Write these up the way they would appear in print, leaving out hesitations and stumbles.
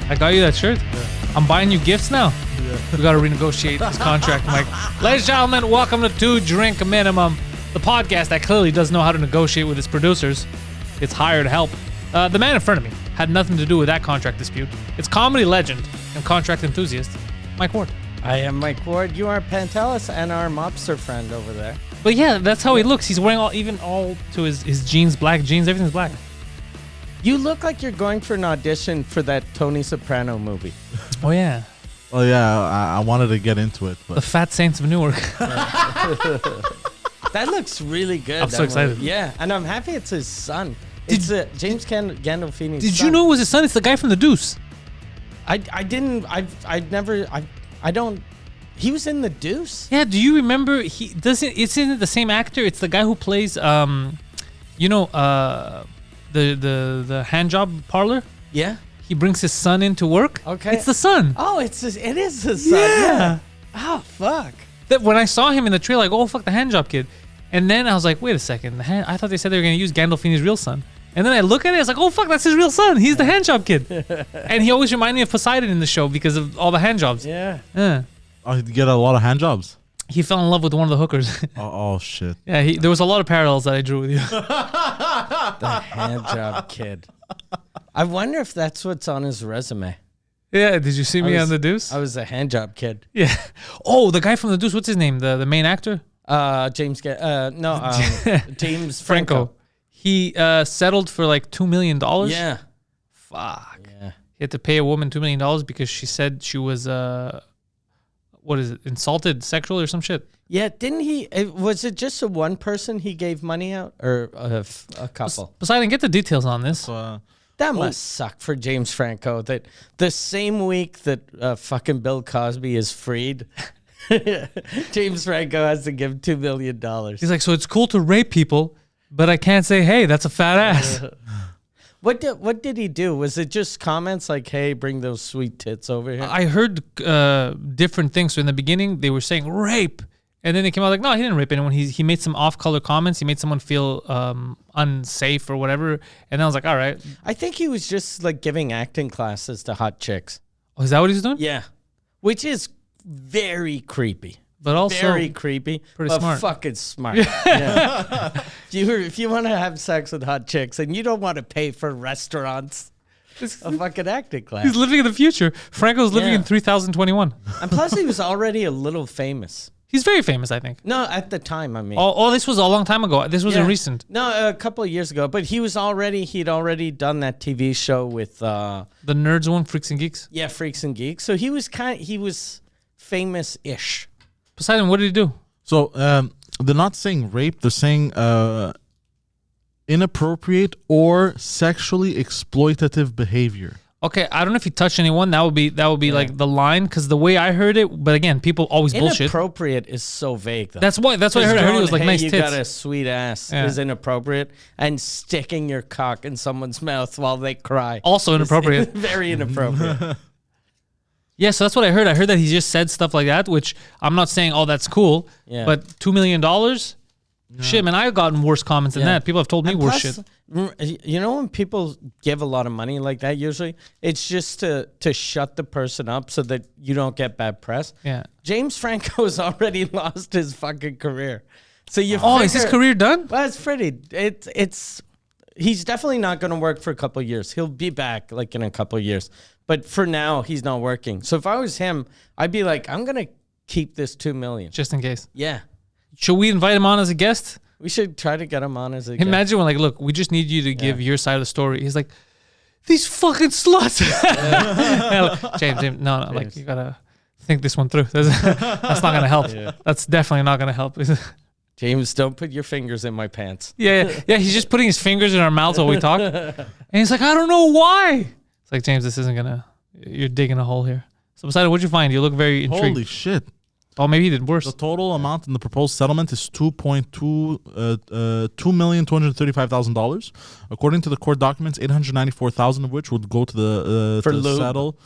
I got you that shirt. Yeah. I'm buying you gifts now. Yeah. We got to renegotiate this contract, Mike. Ladies and gentlemen, welcome to 2 Drink Minimum, the podcast that clearly doesn't know how to negotiate with its producers. It's hired help. The man in front of me had nothing to do with that contract dispute. It's comedy legend and contract enthusiast, Mike Ward. I am Mike Ward. You are Pantelis and our mobster friend over there. But yeah, that's how he looks. He's wearing all to his jeans, black jeans. Everything's black. You look like you're going for an audition for that Tony Soprano movie. Oh, yeah. Oh, yeah. I wanted to get into it. But. The Fat Saints of Newark. That looks really good. I'm so excited. Yeah, and I'm happy it's his son. It's James Gandolfini's Did son. you know it was his son? It's the guy from The Deuce. I don't... He was in The Deuce? Yeah, do you remember? Isn't it the same actor? It's the guy who plays, the hand job parlor. Yeah. He brings his son into work. Okay. It's the son. Oh, it is his son. Yeah. Oh, fuck. That when I saw him in the trailer, I go, oh, fuck, the hand job kid. And then I was like, wait a second. I thought they said they were going to use Gandolfini's real son. And then I look at it, I was like, oh, fuck, that's his real son. He's the hand job kid. And he always reminded me of Poseidon in the show because of all the hand jobs. Yeah. Oh, you get a lot of hand jobs. He fell in love with one of the hookers. Oh shit. Yeah, there was a lot of parallels that I drew with you. The hand job kid. I wonder if that's what's on his resume. Yeah, did you see me on The Deuce? I was a hand job kid. Yeah. Oh, the guy from The Deuce, what's his name? The main actor? James Franco. He settled for like $2 million. Yeah. Fuck. Yeah. He had to pay a woman $2 million because she said she was insulted sexually or some shit. Yeah, didn't he? Was it just a one person he gave money out, or a couple? Poseidon, get the details on this. That must suck for James Franco. That the same week that fucking Bill Cosby is freed, James Franco has to give $2 million. He's like, so it's cool to rape people, but I can't say, hey, that's a fat ass. What did he do? Was it just comments like, hey, bring those sweet tits over here? I heard different things. So in the beginning, they were saying rape. And then they came out like, no, he didn't rape anyone. He made some off-color comments. He made someone feel unsafe or whatever. And then I was like, all right. I think he was just like giving acting classes to hot chicks. Oh, is that what he's doing? Yeah. Which is very creepy. But also very creepy, pretty but smart. Fucking smart. Yeah. If you want to have sex with hot chicks and you don't want to pay for restaurants, a fucking acting class. He's living in the future. Franco's living in 3021. And plus, he was already a little famous. He's very famous, I think. No, at the time, I mean. Oh, this was a long time ago. This wasn't recent. No, a couple of years ago. But he'd already done that TV show with the Nerds one, Freaks and Geeks. Yeah, Freaks and Geeks. So he was famous-ish. Poseidon, what did he do? So they're not saying rape. They're saying inappropriate or sexually exploitative behavior. Okay, I don't know if he touched anyone. That would be like the line, because the way I heard it. But again, people always bullshit. Inappropriate is so vague, though. That's what I heard. I heard it was like nice you tits. got a sweet ass is inappropriate, and sticking your cock in someone's mouth while they cry also inappropriate. Very inappropriate. Yeah, so that's what I heard. I heard that he just said stuff like that, which I'm not saying, oh, that's cool. Yeah. But $2 million? No. Shit, man, I've gotten worse comments than that. People have told me worse shit. You know when people give a lot of money like that, usually, it's just to shut the person up so that you don't get bad press. Yeah. James Franco has already lost his fucking career. So you is his career done? Well, it's pretty. He's definitely not going to work for a couple of years. He'll be back like in a couple of years. But for now, he's not working. So if I was him, I'd be like, I'm going to keep this $2 million. Just in case. Yeah. Should we invite him on as a guest? We should try to get him on as a guest. Imagine when, like, look, we just need you to give your side of the story. He's like, these fucking sluts. James, no, James. Like, you got to think this one through. That's not going to help. Yeah. That's definitely not going to help. James, don't put your fingers in my pants. Yeah. He's just putting his fingers in our mouths while we talk. And he's like, I don't know why. It's like, James, this isn't gonna. You're digging a hole here. So, Poseidon, what'd you find? You look very intrigued. Holy shit! Oh, maybe he did worse. The total amount in the proposed settlement is $2,235,000. According to the court documents, $894,000 of which would go to the to settle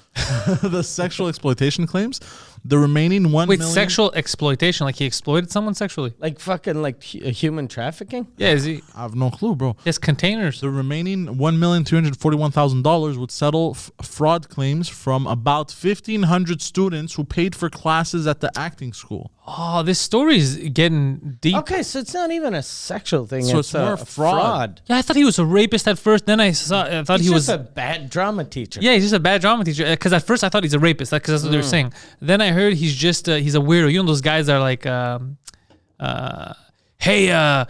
the sexual exploitation claims, The remaining 1 Wait, million- sexual exploitation? Like he exploited someone sexually? Like fucking like human trafficking? Yeah, is he? I have no clue, bro. He has containers. The remaining $1,241,000 would settle fraud claims from about 1,500 students who paid for classes at the acting school. Oh, this story is getting deep. Okay, so it's not even a sexual thing. So it's it's more a fraud. Yeah, I thought he was a rapist at first. Then I thought He's he was just a bad drama teacher. Yeah, he's just a bad drama teacher. Because at first I thought he's a rapist. Because that's what they were saying. Then I heard he's just he's a weirdo. You know those guys that are like, hey,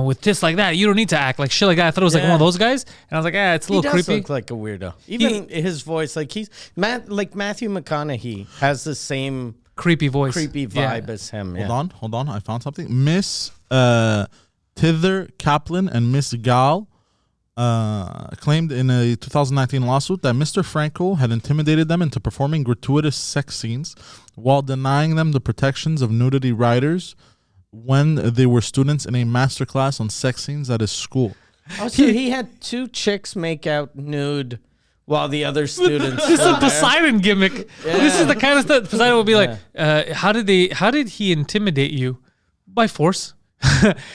with this like that, you don't need to act like shit like that. I thought it was like one of those guys, and I was like, it's a He little does creepy. look like a weirdo. Even his voice, like like Matthew McConaughey has the same Creepy voice, creepy vibe as him. Yeah. Hold on. I found something. Miss Tither Kaplan and Miss Gal claimed in a 2019 lawsuit that Mr. Franco had intimidated them into performing gratuitous sex scenes while denying them the protections of nudity riders when they were students in a master class on sex scenes at his school. Oh, so he had two chicks make out nude while the other students. This is a were there. Poseidon gimmick. This is the kind of stuff Poseidon will be like. How did he intimidate you? By force.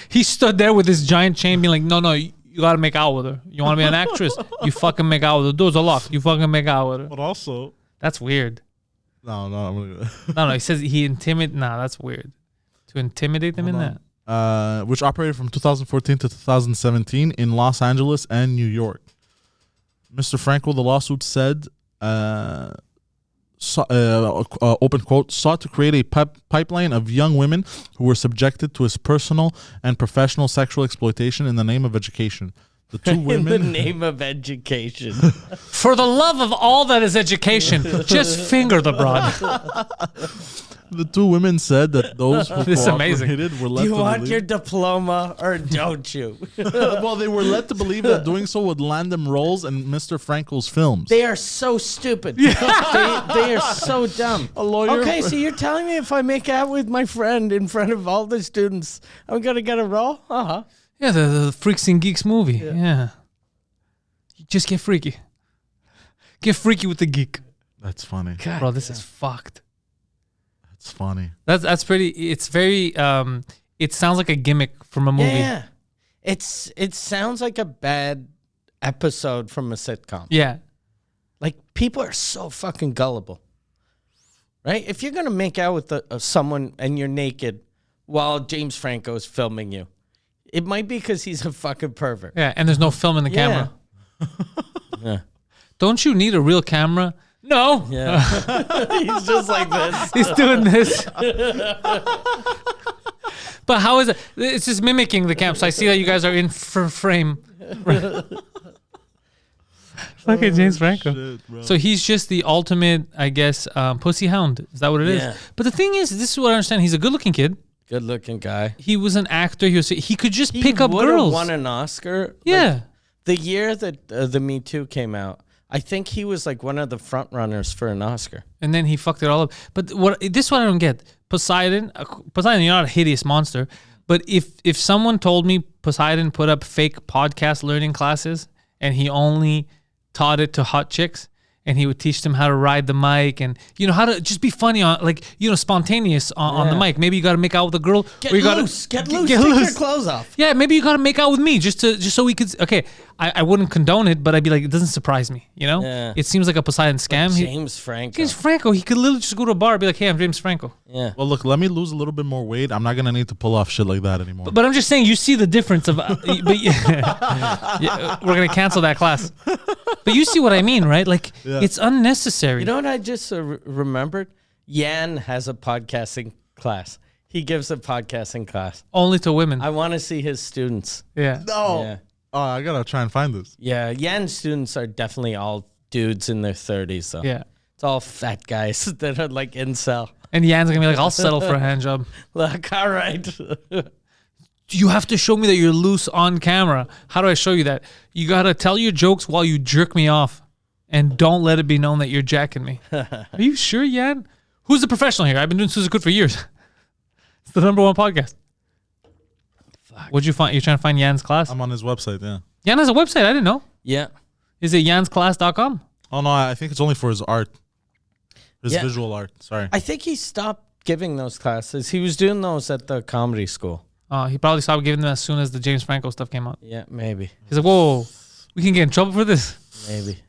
He stood there with his giant chain, being like, no, you gotta make out with her. You want to be an actress? You fucking make out with her. Doors are locked. You fucking make out with her. But also, That's weird. no, I'm gonna. No, he says he Nah, that's weird. To intimidate them in that. Which operated from 2014 to 2017 in Los Angeles and New York. Mr. Franco, the lawsuit said, open quote, sought to create a pipeline of young women who were subjected to his personal and professional sexual exploitation in the name of education. The two women, In the name of education. For the love of all that is education, just finger the broad. the two women said that those who This is amazing. cooperated were led Do you to want believe. your diploma or don't you? Well, they were led to believe that doing so would land them roles in Mr. Franco's films. They are so stupid. They are so dumb. A lawyer Okay, for- so you're telling me if I make out with my friend in front of all the students, I'm gonna get a role? Uh-huh. Yeah, the Freaks and Geeks movie. Yeah. Just get freaky. Get freaky with the geek. That's funny. God, Bro, this is fucked. That's funny. That's pretty. It's very. It sounds like a gimmick from a movie. Yeah. It sounds like a bad episode from a sitcom. Yeah. Like, people are so fucking gullible. Right? If you're gonna make out with someone and you're naked while James Franco is filming you, it might be because he's a fucking pervert. Yeah, and there's no film in the camera. Yeah. Don't you need a real camera? No. Yeah. He's just like this. He's doing this. But how is it? It's just mimicking the camp. So I see that you guys are in frame. Look at James Franco. Shit, bro. So he's just the ultimate, I guess, pussy hound. Is that what it is? Yeah. But the thing is, this is what I understand. He's a good-looking kid. Good looking guy. He was an actor. He could just He pick up would've girls. won an Oscar. Yeah. Like, the year that the Me Too came out, I think he was like one of the front runners for an Oscar. And then he fucked it all up. But this is what I don't get. Poseidon, you're not a hideous monster. But if someone told me Poseidon put up fake podcast learning classes and he only taught it to hot chicks and he would teach them how to ride the mic and, how to just be funny on, like, spontaneous on the mic. Maybe you got to make out with a girl. Get or you loose. gotta, Get loose. Get Take loose. your clothes off. Yeah, maybe you got to make out with me just so we could. Okay, I wouldn't condone it, but I'd be like, it doesn't surprise me. Yeah. It seems like a Poseidon scam. James Franco. James Franco, he could literally just go to a bar and be like, hey, I'm James Franco. Yeah. Well, look, let me lose a little bit more weight. I'm not going to need to pull off shit like that anymore. But I'm just saying, you see the difference of. But yeah, we're gonna cancel that class. But you see what I mean, right? Like, it's unnecessary. You know what I just remembered? Yan has a podcasting class. He gives a podcasting class. Only to women. I want to see his students. Yeah. no. Yeah. Oh, I got to try and find this. Yeah. Yan's students are definitely all dudes in their 30s. So Yeah. it's all fat guys that are like incel. And Yan's gonna be like, I'll settle for a hand job. Like, all right. You have to show me that you're loose on camera. How do I show you that? You gotta tell your jokes while you jerk me off, and don't let it be known that you're jacking me. Are you sure, Yan? Who's the professional here? I've been doing Susan Good for years. It's the #1 podcast. Fuck. What'd you find? You're trying to find Yan's class? I'm on his website, yeah. Yan has a website. I didn't know. Yeah. Is it yansclass.com? Oh, no, I think it's only for his art. His Yeah. visual art. Sorry. I think he stopped giving those classes. He was doing those at the comedy school. He probably stopped giving them as soon as the James Franco stuff came out. Yeah, maybe. He's like, whoa, we can get in trouble for this. Maybe.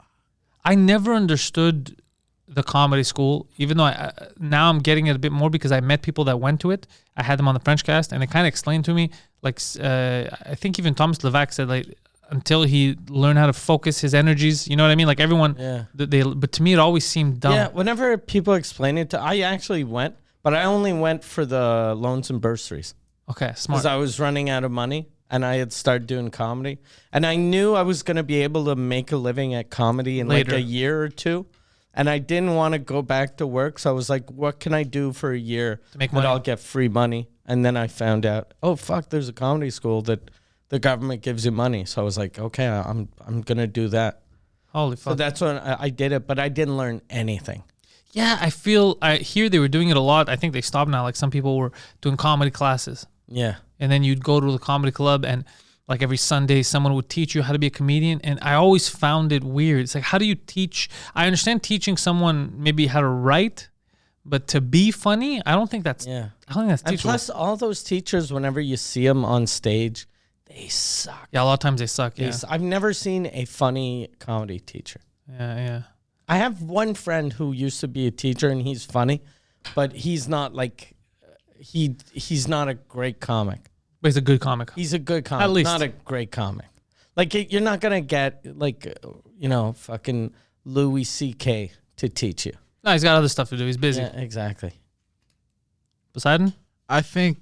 I never understood the comedy school, even though now I'm getting it a bit more because I met people that went to it. I had them on the French cast, and they kind of explained to me, like, I think even Thomas Levac said, like, until he learned how to focus his energies, you know what I mean? Like everyone, but to me, it always seemed dumb. Yeah, whenever people explain it I actually went, but I only went for the loans and bursaries. Okay, smart. Because I was running out of money and I had started doing comedy. And I knew I was going to be able to make a living at comedy in Later. like a year or two. And I didn't want to go back to work. So I was like, what can I do for a year To make that money? I'll get free money? And then I found out, oh, fuck, there's a comedy school that the government gives you money. So I was like, okay, I'm going to do that. Holy fuck. So that's when I did it, but I didn't learn anything. Yeah, I hear they were doing it a lot. I think they stopped now. Like some people were doing comedy classes. Yeah. And then you'd go to the comedy club and like every Sunday someone would teach you how to be a comedian. And I always found it weird. It's like, how do you teach? I understand teaching someone maybe how to write, but to be funny, I don't think that's And teachable. plus, all those teachers, whenever you see them on stage, they suck. Yeah, a lot of times they suck. Yeah. I've never seen a funny comedy teacher. Yeah. I have one friend who used to be a teacher, and he's funny, but he's not like he's not a great comic. But he's a good comic. He's a good comic, At least. not a great comic. Like you're not gonna get like fucking Louis C.K. to teach you. No, he's got other stuff to do. He's busy. Yeah, exactly. Poseidon? I think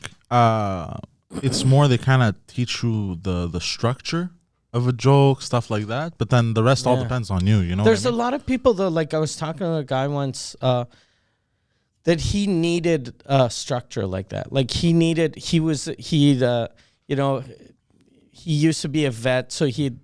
it's more they kind of teach you the structure of a joke, stuff like that. But then the rest all depends on you. You know. There's what I mean? a lot of people though. Like I was talking to a guy once that he needed structure like that. Like he used to be a vet, so he'd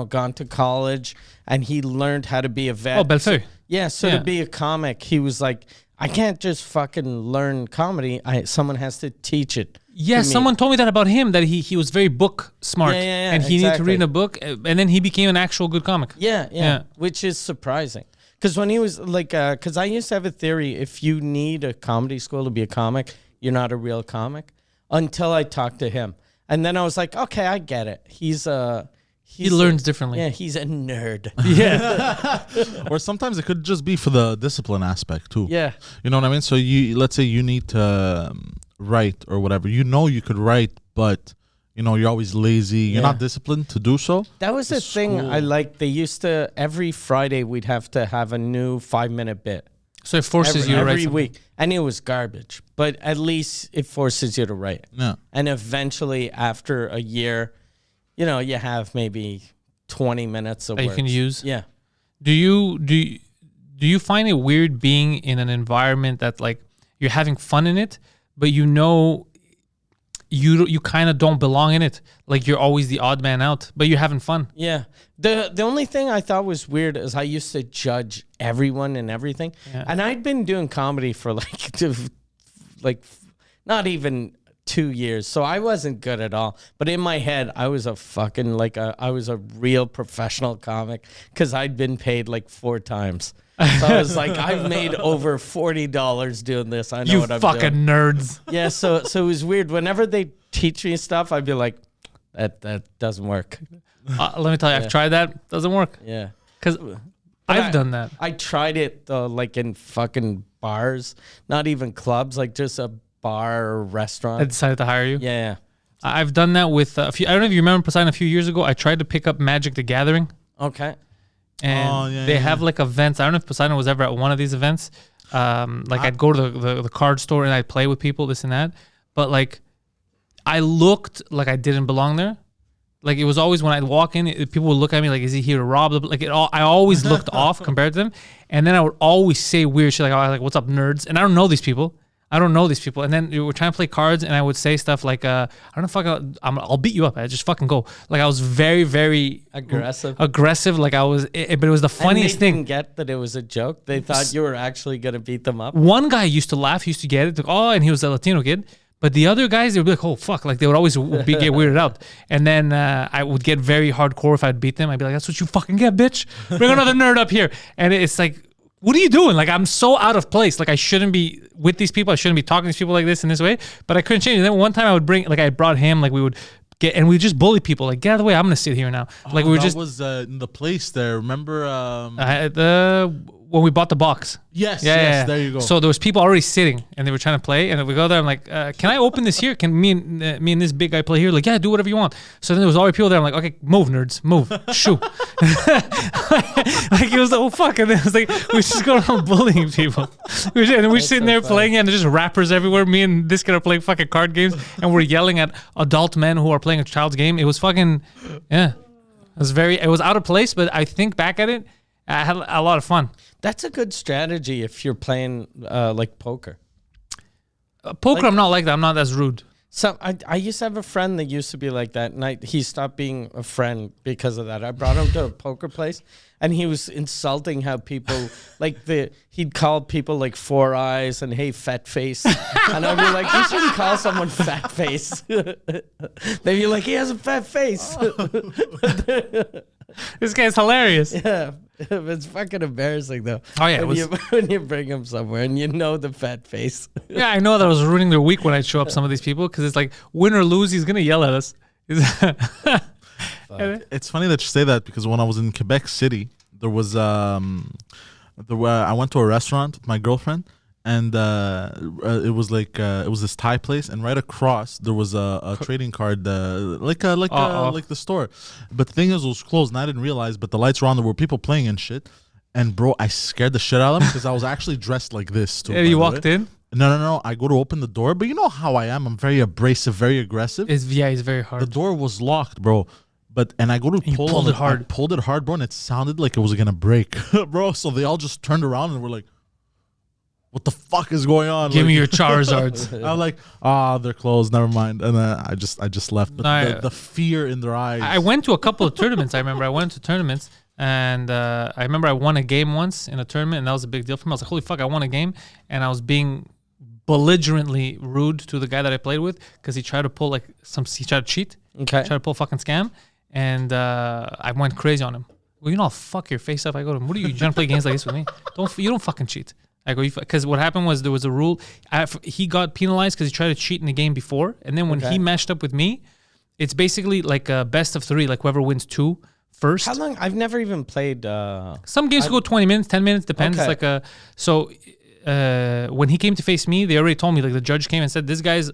gone to college and he learned how to be a vet. Oh, Bellefeuille. So to be a comic, he was like, I can't just fucking learn comedy. Someone has to teach it. Yeah, to me. someone told me that about him, that he was very book smart. Yeah, and he needed to read exactly. a book, and then he became an actual good comic. Yeah. Which is surprising. Because when he was like, because I used to have a theory, if you need a comedy school to be a comic, you're not a real comic. Until I talked to him. And then I was like, okay, I get it. He learns differently. Yeah, he's a nerd. Yeah. Or sometimes it could just be for the discipline aspect too. Yeah. You know what I mean? So let's say you need to write or whatever. You know you could write, but you're always lazy. You're not disciplined to do so. That was the thing I liked. They used to, every Friday, we'd have to have a new 5-minute bit. So it forces you to write every something. week. And it was garbage. But at least it forces you to write. Yeah. And eventually, after a year, you have maybe 20 minutes of That you words. can use? Yeah. Do you find it weird being in an environment that like you're having fun in it, but you kind of don't belong in it? Like you're always the odd man out, but you're having fun. Yeah. The only thing I thought was weird is I used to judge everyone and everything. Yeah. And I'd been doing comedy for like not even 2 years. So I wasn't good at all. But in my head, I was a fucking I was a real professional comic because I'd been paid like 4 times. So I was like, I've made over $40 doing this. I know You what I'm fucking doing. nerds. Yeah, so it was weird. Whenever they teach me stuff, I'd be like, that doesn't work. Let me tell you, I've tried that. Doesn't work. Yeah. Because I've done that. I tried it like in fucking bars, not even clubs, like just a bar or restaurant. I decided to hire you. Yeah. I've done that with a few. I don't know if you remember, Poseidon, a few years ago, I tried to pick up Magic the Gathering. Okay. And they have like events. I don't know if Poseidon was ever at one of these events. I'd go to the card store and I'd play with people, this and that. But like, I looked like I didn't belong there. Like it was always when I'd walk in, people would look at me like, "Is he here to rob?" I always looked off compared to them. And then I would always say weird shit like, "What's up, nerds?" And I don't know these people. And then we were trying to play cards, and I would say stuff like, "I don't know, I'll beat you up. I just fucking go." Like I was very, very Aggressive. Like I was, but it was the funniest and they thing. didn't get that it was a joke. They thought you were actually gonna beat them up. One guy used to laugh, he used to get it, and he was a Latino kid. But the other guys, they would be like, "Oh fuck!" Like they would always get weirded out. And then I would get very hardcore if I'd beat them. I'd be like, "That's what you fucking get, bitch. Bring another nerd up here." And it's like, what are you doing? Like, I'm so out of place. Like, I shouldn't be with these people. I shouldn't be talking to these people like this in this way. But I couldn't change it. Then one time I brought him, like, we would get, and we just bully people. Like, get out of the way. I'm going to sit here now. Like, we were just. That was in the place there. Remember? When we bought the box. Yes, Yeah. there you go. So there was people already sitting and they were trying to play. And we go there. I'm like, can I open this here? Can me and this big guy play here? Like, yeah, do whatever you want. So then there was already people there. I'm like, okay, move, nerds, move, shoot. Like, it was like, oh fuck, and then it was like we just go around bullying people. And then we're sitting there playing, and there's just rappers everywhere. Me and this guy are playing fucking card games, and we're yelling at adult men who are playing a child's game. It was fucking, yeah. It was out of place, but I think back at it, I had a lot of fun. That's a good strategy if you're playing like poker. Poker, like, I'm not like that. I'm not as rude. So I used to have a friend that used to be like that, and he stopped being a friend because of that. I brought him to a poker place, and he was insulting how people he'd call people like Four Eyes and hey fat face, and I'd be like, you shouldn't call someone fat face. They'd be like, he has a fat face. This guy's hilarious. Yeah, it's fucking embarrassing though. Oh yeah, when you bring him somewhere and you know the fat face. Yeah, I know that I was ruining their week when I show up some of these people because it's like win or lose, he's gonna yell at us. It's funny that you say that because when I was in Quebec City, there was I went to a restaurant with my girlfriend. And it was like it was this Thai place, and right across there was a trading card, like the store. But the thing is, it was closed, and I didn't realize. But the lights were on. There were people playing and shit. And bro, I scared the shit out of them because I was actually dressed like this too. Yeah, you walked in. No. I go to open the door, but you know how I am. I'm very abrasive, very aggressive. It's very hard. The door was locked, bro. And I go to pull pulled it hard. I pulled it hard, bro, and it sounded like it was gonna break, bro. So they all just turned around and were like, what the fuck is going on? Give me your Charizards. I'm like, they're closed. Never mind. And then I just left. But the fear in their eyes. I went to a couple of tournaments. I remember I went to tournaments, and I remember I won a game once in a tournament, and that was a big deal for me. I was like, holy fuck, I won a game, and I was being belligerently rude to the guy that I played with because he tried to pull he tried to cheat. Okay. Tried to pull a fucking scam, and I went crazy on him. Well, you know, I'll fuck your face up. I go to him, what are you trying to play games like this with me? You don't fucking cheat. I go, because what happened was there was a rule. He got penalized because he tried to cheat in the game before. And then when he matched up with me, it's basically like a best of 3, like whoever wins 2 first. How long? I've never even played. Some games go 20 minutes, 10 minutes, depends. Okay. When he came to face me, they already told me, like the judge came and said, this guy's,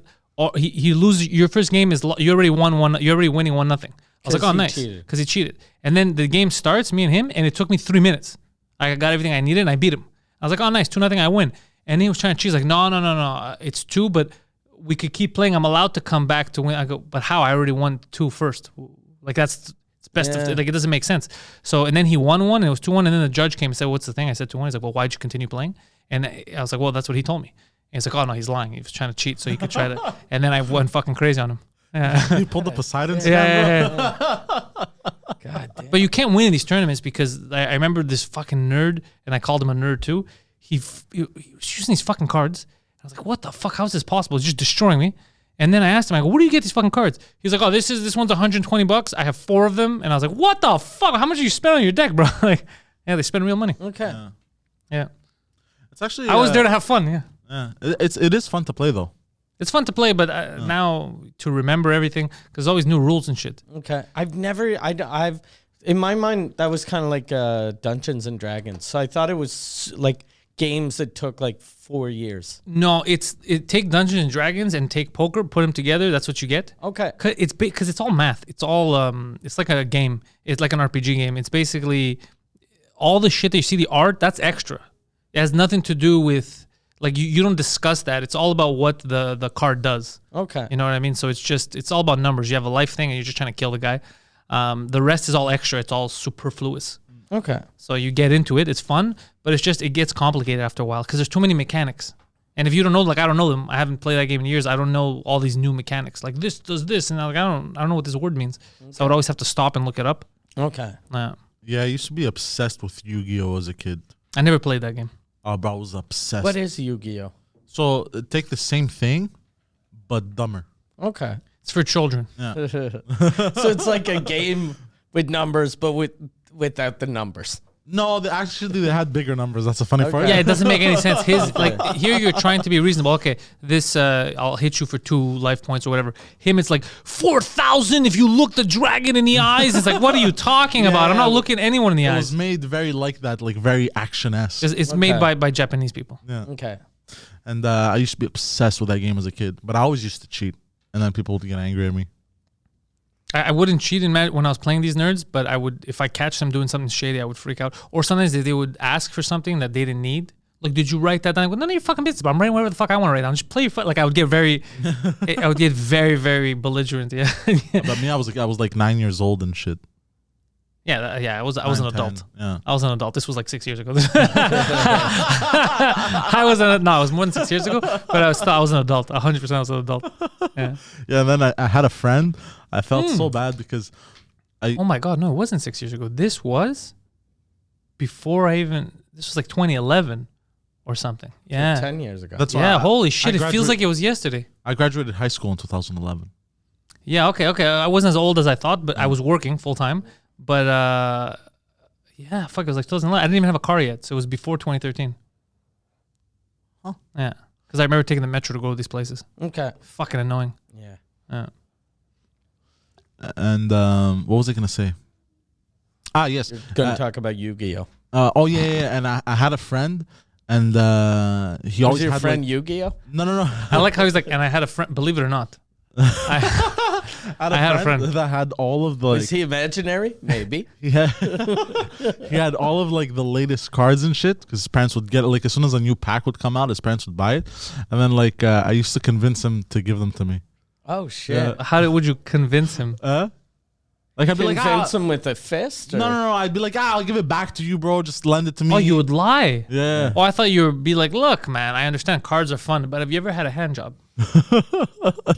he loses, your first game is, you already won 1, you're already winning 1-0. I was like, oh, nice. Because he cheated. And then the game starts, me and him, and it took me 3 minutes. I got everything I needed, and I beat him. I was like, oh, nice, 2-0, I win. And he was trying to cheat. He's like, no, it's 2, but we could keep playing. I'm allowed to come back to win. I go, but how? I already won 2 first. Like, it's best of, like, it doesn't make sense. So, and then he won 1, and it was 2-1, and then the judge came and said, what's the thing? I said 2-1. He's like, well, why'd you continue playing? And I was like, well, that's what he told me. And he's like, oh, no, he's lying. He was trying to cheat so he could try to. And then I went fucking crazy on him. Yeah. He pulled the Poseidon scam, yeah. God damn. But you can't win in these tournaments because I remember this fucking nerd, and I called him a nerd too. He was using these fucking cards. I was like, what the fuck? How is this possible? He's just destroying me. And then I asked him, I go, where do you get these fucking cards? He's like, oh, this one's $120. I have 4 of them. And I was like, what the fuck? How much do you spend on your deck, bro? Like, yeah, they spend real money. Okay. Yeah. It's actually. I was there to have fun. Yeah. Yeah. It is fun to play though. It's fun to play, but now to remember everything, because there's always new rules and shit. Okay. I've in my mind, that was kind of like Dungeons and Dragons. So I thought it was like games that took like 4 years. No, take Dungeons and Dragons and take poker, put them together. That's what you get. Okay. It's because it's all math. It's all it's like a game. It's like an RPG game. It's basically all the shit that you see, the art, that's extra. It has nothing to do with, like, you don't discuss that. It's all about what the card does. Okay. You know what I mean? So it's all about numbers. You have a life thing and you're just trying to kill the guy. The rest is all extra. It's all superfluous. Okay. So you get into it. It's fun, but it gets complicated after a while because there's too many mechanics. And if you don't know, like, I don't know them. I haven't played that game in years. I don't know all these new mechanics. Like, this does this, and I don't know what this word means. Okay. So I would always have to stop and look it up. Okay. Yeah, I used to be obsessed with Yu-Gi-Oh as a kid. I never played that game. Oh, bro, I was obsessed. What is Yu-Gi-Oh? So take the same thing, but dumber. Okay. It's for children. Yeah. So it's like a game with numbers, but without the numbers. No, they had bigger numbers. That's a funny part. Yeah, it doesn't make any sense. His like here you're trying to be reasonable. Okay, this I'll hit you for 2 life points or whatever. Him, it's like 4,000 if you look the dragon in the eyes. It's like, what are you talking about? I'm not looking anyone in the eyes. It was made very like that, like very action-esque. It's made by Japanese people. Yeah. Okay. And I used to be obsessed with that game as a kid, but I always used to cheat, and then people would get angry at me. I wouldn't cheat in when I was playing these nerds, but I would, if I catch them doing something shady, I would freak out. Or sometimes they would ask for something that they didn't need. Like, did you write that down? I go, none of your fucking business, but I'm writing whatever the fuck I want to write down. Just play your like I would get very, very belligerent. Yeah. But me, I was like 9 years old and shit. Yeah. I was an 10, adult. Yeah. I was an adult. This was like 6 years ago. I was it was more than 6 years ago, but I was an adult. 100% I was an adult. Yeah. Yeah. And then I had a friend. I felt so bad because oh my God, no, it wasn't 6 years ago. This was before this was like 2011 or something. Yeah. So 10 years ago. That's Yeah, why holy shit. It feels like it was yesterday. I graduated high school in 2011. Yeah, okay. I wasn't as old as I thought, but I was working full time. But yeah, fuck, it was like 2011. I didn't even have a car yet, so it was before 2013. Huh. Yeah, because I remember taking the metro to go to these places. Okay. Fucking annoying. Yeah. And what was I gonna say? Yes, You're going to talk about Yu-Gi-Oh. Oh yeah. And I had a friend, and he always Was your had friend like, Yu-Gi-Oh? No. I like how he's like, and I had a friend. Believe it or not, I had a friend that had all of the. Was he imaginary? Maybe. he had all of like the latest cards and shit because his parents would get it. Like as soon as a new pack would come out, his parents would buy it, and then like I used to convince him to give them to me. Oh shit! would you convince him? Like I'd be like, convince him with a fist? Or? No. I'd be like, I'll give it back to you, bro. Just lend it to me. Oh, you would lie? Yeah. Oh, I thought you would be like, look, man, I understand cards are fun, but have you ever had a hand job?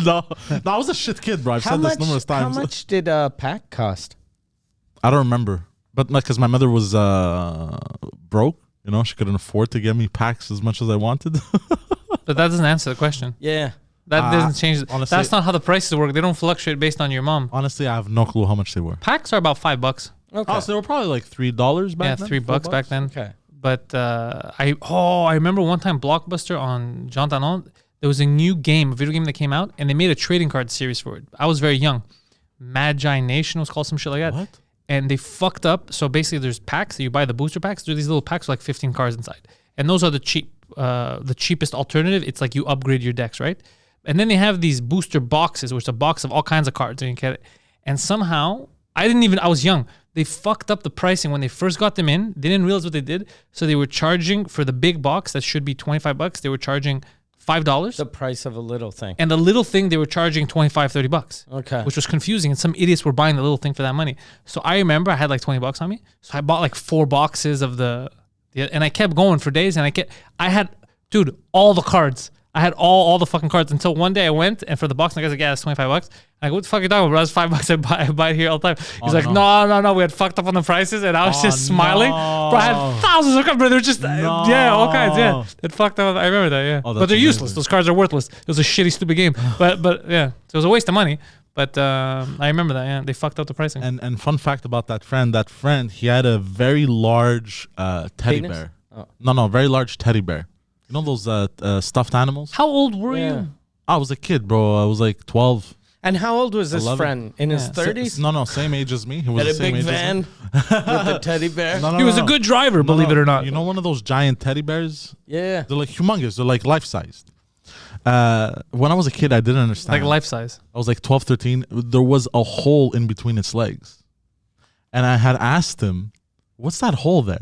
No, I was a shit kid, bro. I've said this numerous times. How much did a pack cost? I don't remember, but like, cause my mother was broke. You know, she couldn't afford to get me packs as much as I wanted. But that doesn't answer the question. Yeah. That doesn't change. Honestly, that's not how the prices work. They don't fluctuate based on your mom. Honestly, I have no clue how much they were. Packs are about $5. Okay. Oh, so they were probably like $3 back then? Yeah, $3 back then. Okay. But I remember one time Blockbuster on Jean Talon, there was a new game, a video game that came out, and they made a trading card series for it. I was very young. Magi Nation was called, some shit like that. What? And they fucked up. So basically, there's packs that you buy, the booster packs. There are these little packs with like 15 cards inside, and those are the cheapest alternative. It's like you upgrade your decks, right? And then they have these booster boxes, which is a box of all kinds of cards, and you get it. And somehow, I was young. They fucked up the pricing when they first got them in. They didn't realize what they did, so they were charging for the big box that should be $25. They were charging $5. The price of a little thing. And the little thing they were charging $25-$30. Okay. Which was confusing, and some idiots were buying the little thing for that money. So I remember I had like $20 on me, so I bought like 4 boxes of and I kept going for days, and I had all the cards. I had all the fucking cards until one day I went, and for the box, and the guy's like, yeah, it's $25. I go, what the fuck are you talking about? That's $5. I buy it here all the time. He's like, no, we had fucked up on the prices, and I was just smiling. Bro, I had thousands of cards, but they were just, all kinds, yeah. It fucked up. I remember that, yeah. Oh, but they're useless. Those cards are worthless. It was a shitty, stupid game. but yeah, so it was a waste of money. But I remember that, yeah. They fucked up the pricing. And fun fact about that friend, he had a very large teddy Penis? bear. Oh. No, very large teddy bear. You know those stuffed animals? How old were you? I was a kid, bro. I was like 12. And how old was this 11. friend? In his 30s? No, same age as me. He was Had the a same big age as me. van with a teddy bear? No, He was a good driver, believe it or not. You know one of those giant teddy bears? Yeah. They're like humongous. They're like life-sized. When I was a kid, I didn't understand. Like life size. I was like 12, 13. There was a hole in between its legs. And I had asked him, what's that hole there?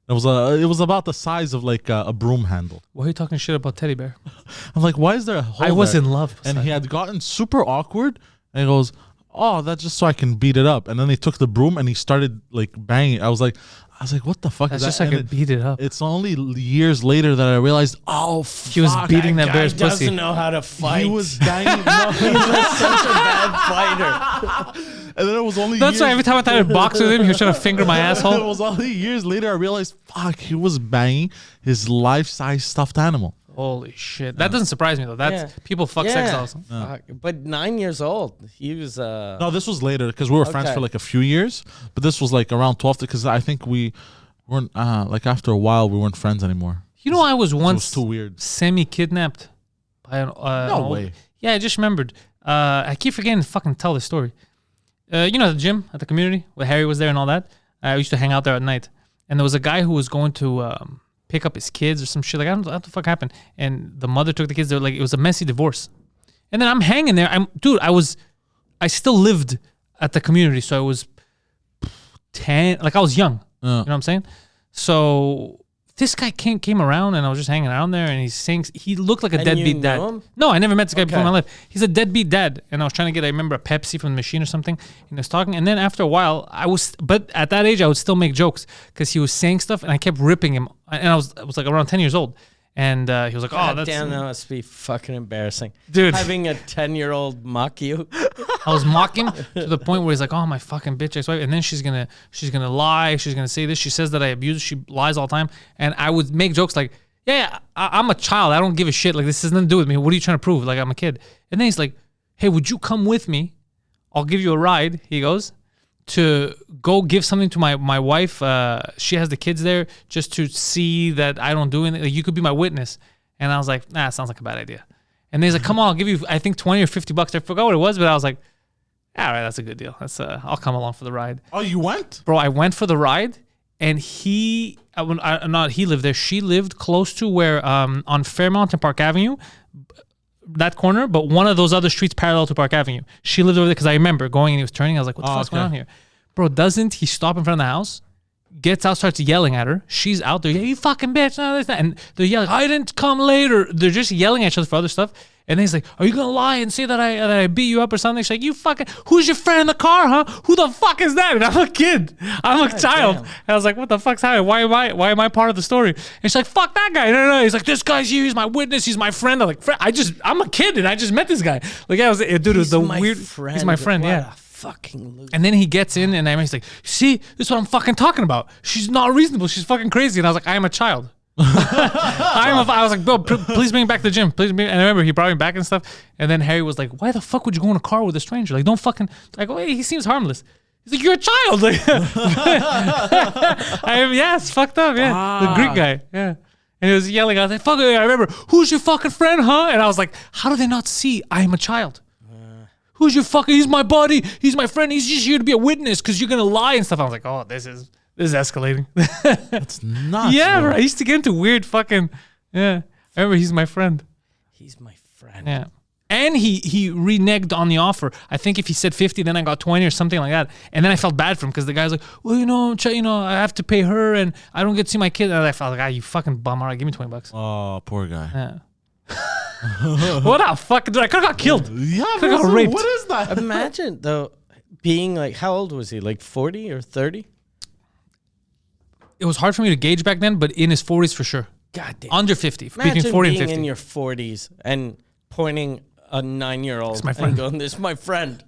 It was about the size of like a broom handle. Why are you talking shit about teddy bear? I'm like, why is there a hole I was there? in love. And he had gotten super awkward. And he goes, oh, that's just so I can beat it up. And then he took the broom and he started like banging. I was like, what the fuck That's is just that? so I could beat it up. It's only years later that I realized, oh, fuck. He was beating that bear's He pussy. doesn't know how to fight. He was banging. No, He's just such a bad fighter. and then it was only That's years, why every time I tried to box with him, he was trying to finger my it asshole. was only years later I realized, fuck, he was banging his life-size stuffed animal. Holy shit. That doesn't surprise me, though. That's people fuck sex dolls. Fuck. But 9 years old. He was No, this was later because we were friends for like a few years. But this was like around 12 because I think we weren't like after a while we weren't friends anymore. You know, I was It once was too weird. semi-kidnapped by an No way. Yeah, I just remembered. I keep forgetting to fucking tell this story. You know, the gym at the community where Harry was there and all that. I used to hang out there at night, and there was a guy who was going to pick up his kids or some shit. Like, I don't know what the fuck happened. And the mother took the kids. They're like, it was a messy divorce. And then I'm hanging there. I still lived at the community, so I was 10. Like, I was young. You know what I'm saying? So this guy came around, and I was just hanging around there, and he's saying he looked like a deadbeat dad. Him? No, I never met this guy before in my life. He's a deadbeat dad, and I was trying to get, I remember, a Pepsi from the machine or something, and I was talking, and then after a while, but at that age, I would still make jokes because he was saying stuff, and I kept ripping him, and I was like around 10 years old. And he was like, "Oh, that's damn, that must be fucking embarrassing, dude." Having a 10-year-old mock you. I was mocking to the point where he's like, "Oh, my fucking bitch ex-wife," and then she's gonna lie, she's gonna say this. She says that I abuse her. She lies all the time, and I would make jokes like, "Yeah, I'm a child. I don't give a shit. Like, this has nothing to do with me. What are you trying to prove? Like, I'm a kid." And then he's like, "Hey, would you come with me? I'll give you a ride." He goes, to go give something to my wife. She has the kids there, just to see that I don't do anything. Like, you could be my witness. And I was like, nah, it sounds like a bad idea. And then he's like, come on, I'll give you, I think, 20 or 50 bucks. I forgot what it was, but I was like, all right, that's a good deal. I'll come along for the ride. Oh, you went? Bro, I went for the ride, and he lived there. She lived close to where, on Fairmount and Park Avenue, that corner, but one of those other streets parallel to Park Avenue. She lived over there because I remember going and he was turning. I was like, what the fuck's going on here? Bro, doesn't he stop in front of the house, gets out, starts yelling at her. She's out there, yeah, you fucking bitch. No, this, that. And they're yelling, I didn't come later. They're just yelling at each other for other stuff. And then he's like, are you going to lie and say that I beat you up or something? She's like, you fucking, who's your friend in the car, huh? Who the fuck is that? And I'm a kid. I'm a child. Damn. And I was like, what the fuck's happening? Why am I part of the story? And she's like, fuck that guy. No. He's like, this guy's here. He's my witness. He's my friend. I'm like, I'm a kid and I just met this guy. Like, dude, it was the weird. Friend. He's my friend, what yeah. Fucking loser. And then he gets in and he's like, see, this is what I'm fucking talking about. She's not reasonable. She's fucking crazy. And I was like, I am a child. I was like, bro, please bring me back to the gym. Please bring me. And I remember he brought me back and stuff. And then Harry was like, why the fuck would you go in a car with a stranger? Like, don't fucking, like, oh, he seems harmless. He's like, you're a child. Like, yeah, it's fucked up. Yeah. The Greek guy. Yeah. And he was yelling. I was like, fuck it. I remember, who's your fucking friend, huh? And I was like, how do they not see I am a child? Who's your fucking, he's my buddy. He's my friend. He's just here to be a witness because you're going to lie and stuff. I was like, oh, this is escalating. That's nuts. Yeah, bro. I used to get into weird fucking, yeah. I remember he's my friend. He's my friend. Yeah. And he reneged on the offer. I think if he said 50, then I got 20 or something like that. And then I felt bad for him because the guy's like, well, I have to pay her and I don't get to see my kid. And I felt like, you fucking bum. All right, give me $20. Oh, poor guy. Yeah. What the fuck? Dude, I could have got killed. Yeah, could have got raped. What is that? Imagine, though, being like, how old was he? Like 40 or 30? It was hard for me to gauge back then, but in his 40s for sure. God damn. Under 50. Imagine between 40 being and 50. in your 40s and pointing a 9-year-old my friend. and going, this is my friend.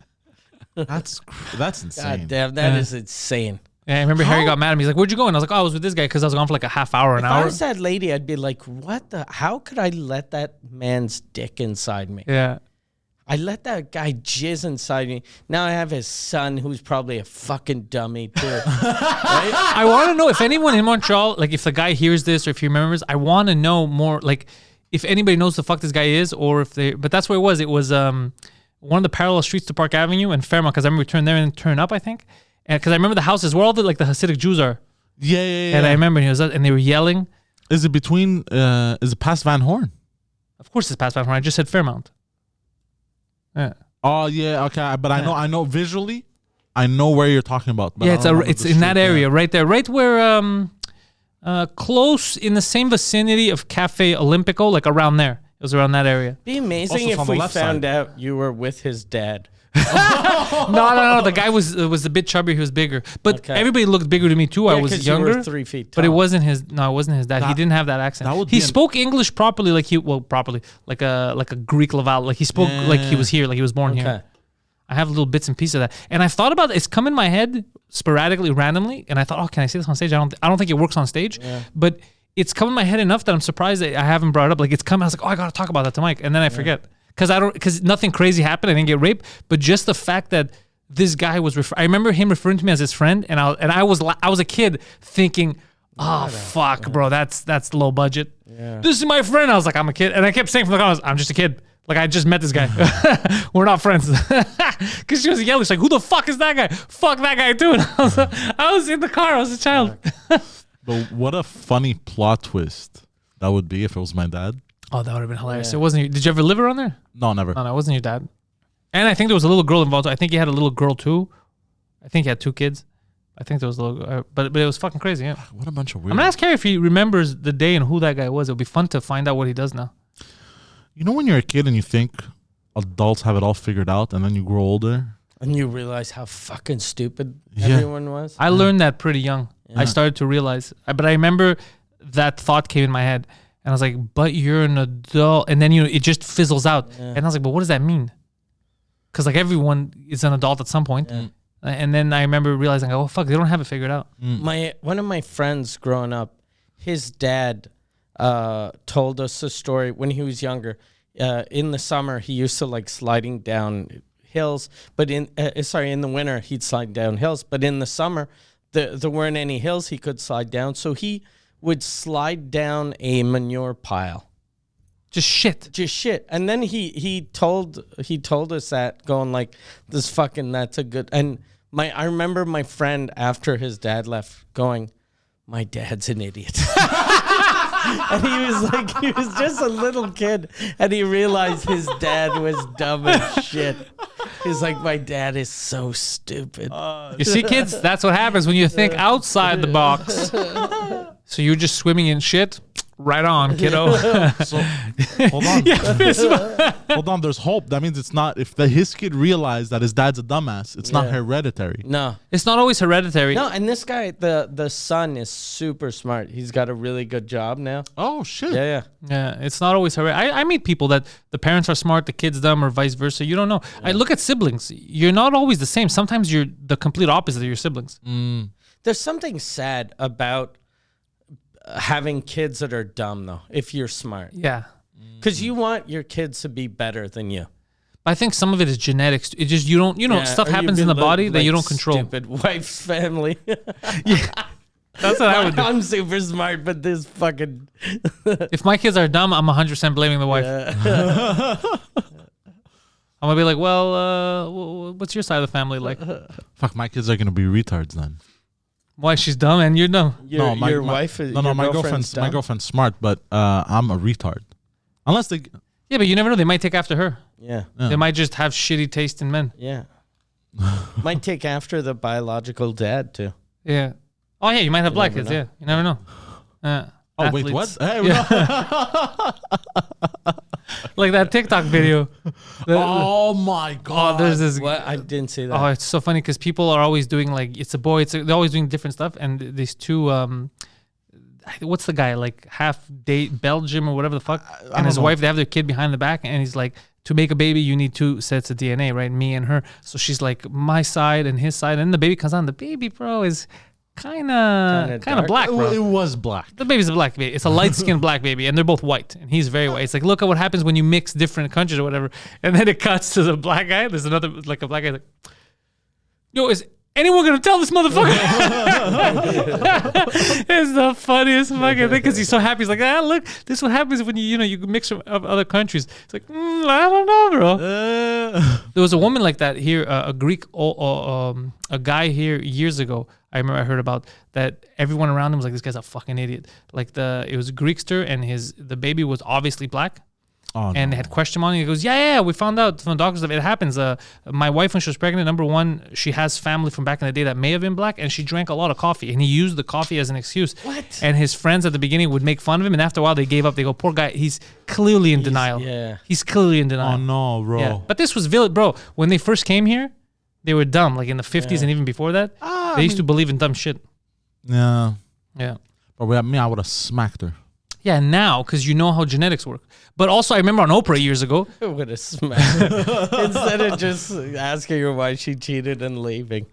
That's insane. God damn, that is insane. Yeah, I remember Harry got mad at me. He's like, where'd you go? And I was like, oh, I was with this guy because I was gone for like a half hour, an If hour. I was that lady, I'd be like, how could I let that man's dick inside me? Yeah. I let that guy jizz inside me. Now I have his son who's probably a fucking dummy too. Right? I want to know if anyone in Montreal, like if the guy hears this or if he remembers, I want to know more, like if anybody knows the fuck this guy is or if they, but that's where it was. It was one of the parallel streets to Park Avenue and Fairmont because I remember we turned there and turned up, I think. And because I remember the houses where all the like the Hasidic Jews are. Yeah. And I remember he was, and they were yelling. Is it between, is it past Van Horn? Of course it's past Van Horn. I just said Fairmount. Yeah. Oh yeah, okay, but I know visually, I know where you're talking about. But Yeah, I don't remember it's the in that street, area right there, right where close in the same vicinity of Cafe Olympico, like around there. It was around that area. Be amazing Also if on the we left found side. out you were with his dad. No. The guy was a bit chubby. He was bigger, but Okay. everybody looked bigger to me too. I Yeah, was 'cause you were younger, 3 feet tall. but it wasn't his. No, it wasn't his dad. He didn't have that accent. that would He be an- spoke English properly, like a Greek Laval. Like he spoke like he was here, like he was born here. Okay. I have little bits and pieces of that, and I've thought about it. It's come in my head sporadically, randomly, and I thought, oh, can I say this on stage? I don't think it works on stage, but it's come in my head enough that I'm surprised that I haven't brought it up. Like it's come, I was like, oh, I gotta talk about that to Mike, and then I forget because nothing crazy happened. I didn't get raped, but just the fact that this guy was. I remember him referring to me as his friend, and I was a kid thinking, Oh, fuck, bro. That's low budget. Yeah. This is my friend. I was like, I'm a kid. And I kept saying from the comments, I'm just a kid. Like, I just met this guy. We're not friends. Because she was yelling. She's like, who the fuck is that guy? Fuck that guy, too. And I was in the car. I was a child. But what a funny plot twist that would be if it was my dad. Oh, that would have been hilarious. It wasn't you. Did you ever live around there? No, never. No, it wasn't your dad. And I think there was a little girl involved. I think he had a little girl, too. I think he had 2 kids. I think there was a little, but it was fucking crazy. Yeah. What a bunch of weird. I'm gonna ask Harry if he remembers the day and who that guy was. It'll be fun to find out what he does now. You know when you're a kid and you think adults have it all figured out, and then you grow older And you realize how fucking stupid Yeah. everyone was. I learned that pretty young. I started to realize, but I remember that thought came in my head, and I was like, "But you're an adult," and then it just fizzles out, and I was like, "But what does that mean?" Because like everyone is an adult at some point. And then I remember realizing, oh fuck, they don't have it figured out. One of my friends growing up, his dad told us a story when he was younger. In the summer, he used to like sliding down hills, but in the winter he'd slide down hills. But in the summer, there weren't any hills he could slide down, so he would slide down a manure pile. Just shit. And then he told us that, going like, this fucking, that's a good. And I remember my friend after his dad left going, my dad's an idiot. And he was just a little kid, and he realized his dad was dumb as shit. He's like, my dad is so stupid. You see, kids, that's what happens when you think outside the box. So you're just swimming in shit. Right on, kiddo. So, hold on. Hold on. There's hope. That means it's not. If his kid realized that his dad's a dumbass, it's not hereditary. No, it's not always hereditary. No, and this guy, the son, is super smart. He's got a really good job now. Oh shit. Yeah. It's not always hereditary. I meet people that the parents are smart, the kid's dumb, or vice versa. You don't know. I look at siblings. You're not always the same. Sometimes you're the complete opposite of your siblings. There's something sad about having kids that are dumb, though, if you're smart. Yeah. Because you want your kids to be better than you. I think some of it is genetics. It just, stuff happens in the body that you don't control. Stupid wife's family. That's what I would do. I'm super smart, but this fucking... If my kids are dumb, I'm 100% blaming the wife. I'm going to be like, well, what's your side of the family like? Fuck, my kids are going to be retards then. Why? She's dumb and you're dumb. Your wife is... No, my girlfriend's smart, but I'm a retard. Unless they... Yeah, but you never know. They might take after her. Yeah. They might just have shitty taste in men. Yeah. Might take after the biological dad, too. Yeah. Oh, yeah, you might have black kids, yeah. You never know. Wait, what? Hey, like that TikTok video. Oh, my God. Oh, there's this... What? I didn't see that. Oh, it's so funny because people are always doing like, it's a boy. They're always doing different stuff. And these two... what's the guy, like half date Belgium or whatever the fuck, and his wife, they have their kid behind the back, and he's like, to make a baby you need 2 sets of DNA, right? Me and her. So she's like my side and his side, and then the baby comes on. The baby, bro, is kind of black, bro. It was black. The baby's a black baby. It's a light-skinned black baby, and they're both white, and he's very white. It's like, look at what happens when you mix different countries or whatever. And then it cuts to the black guy. There's another, like a black guy, like, yo, is anyone gonna tell this motherfucker? It's the funniest fucking thing because he's so happy. He's like, look, this is what happens when you mix from other countries. It's like, I don't know, bro. There was a woman like that here, a Greek, a guy here years ago. I remember I heard about that. Everyone around him was like, this guy's a fucking idiot. Like it was a Greekster, and the baby was obviously black. Oh, and they had questioned him on it. He goes, yeah, we found out from the doctors that it happens. My wife, when she was pregnant, number one, she has family from back in the day that may have been black, and she drank a lot of coffee, and he used the coffee as an excuse. What? And his friends at the beginning would make fun of him, and after a while, they gave up. They go, poor guy, he's clearly in denial. Yeah. He's clearly in denial. Oh, no, bro. Yeah. But this was village, bro. When they first came here, they were dumb. Like in the 50s and even before that, they used to believe in dumb shit. Yeah. Yeah. But with me, I would have smacked her. Yeah, now, because you know how genetics work. But also, I remember on Oprah years ago. With a smack. Instead of just asking her why she cheated and leaving.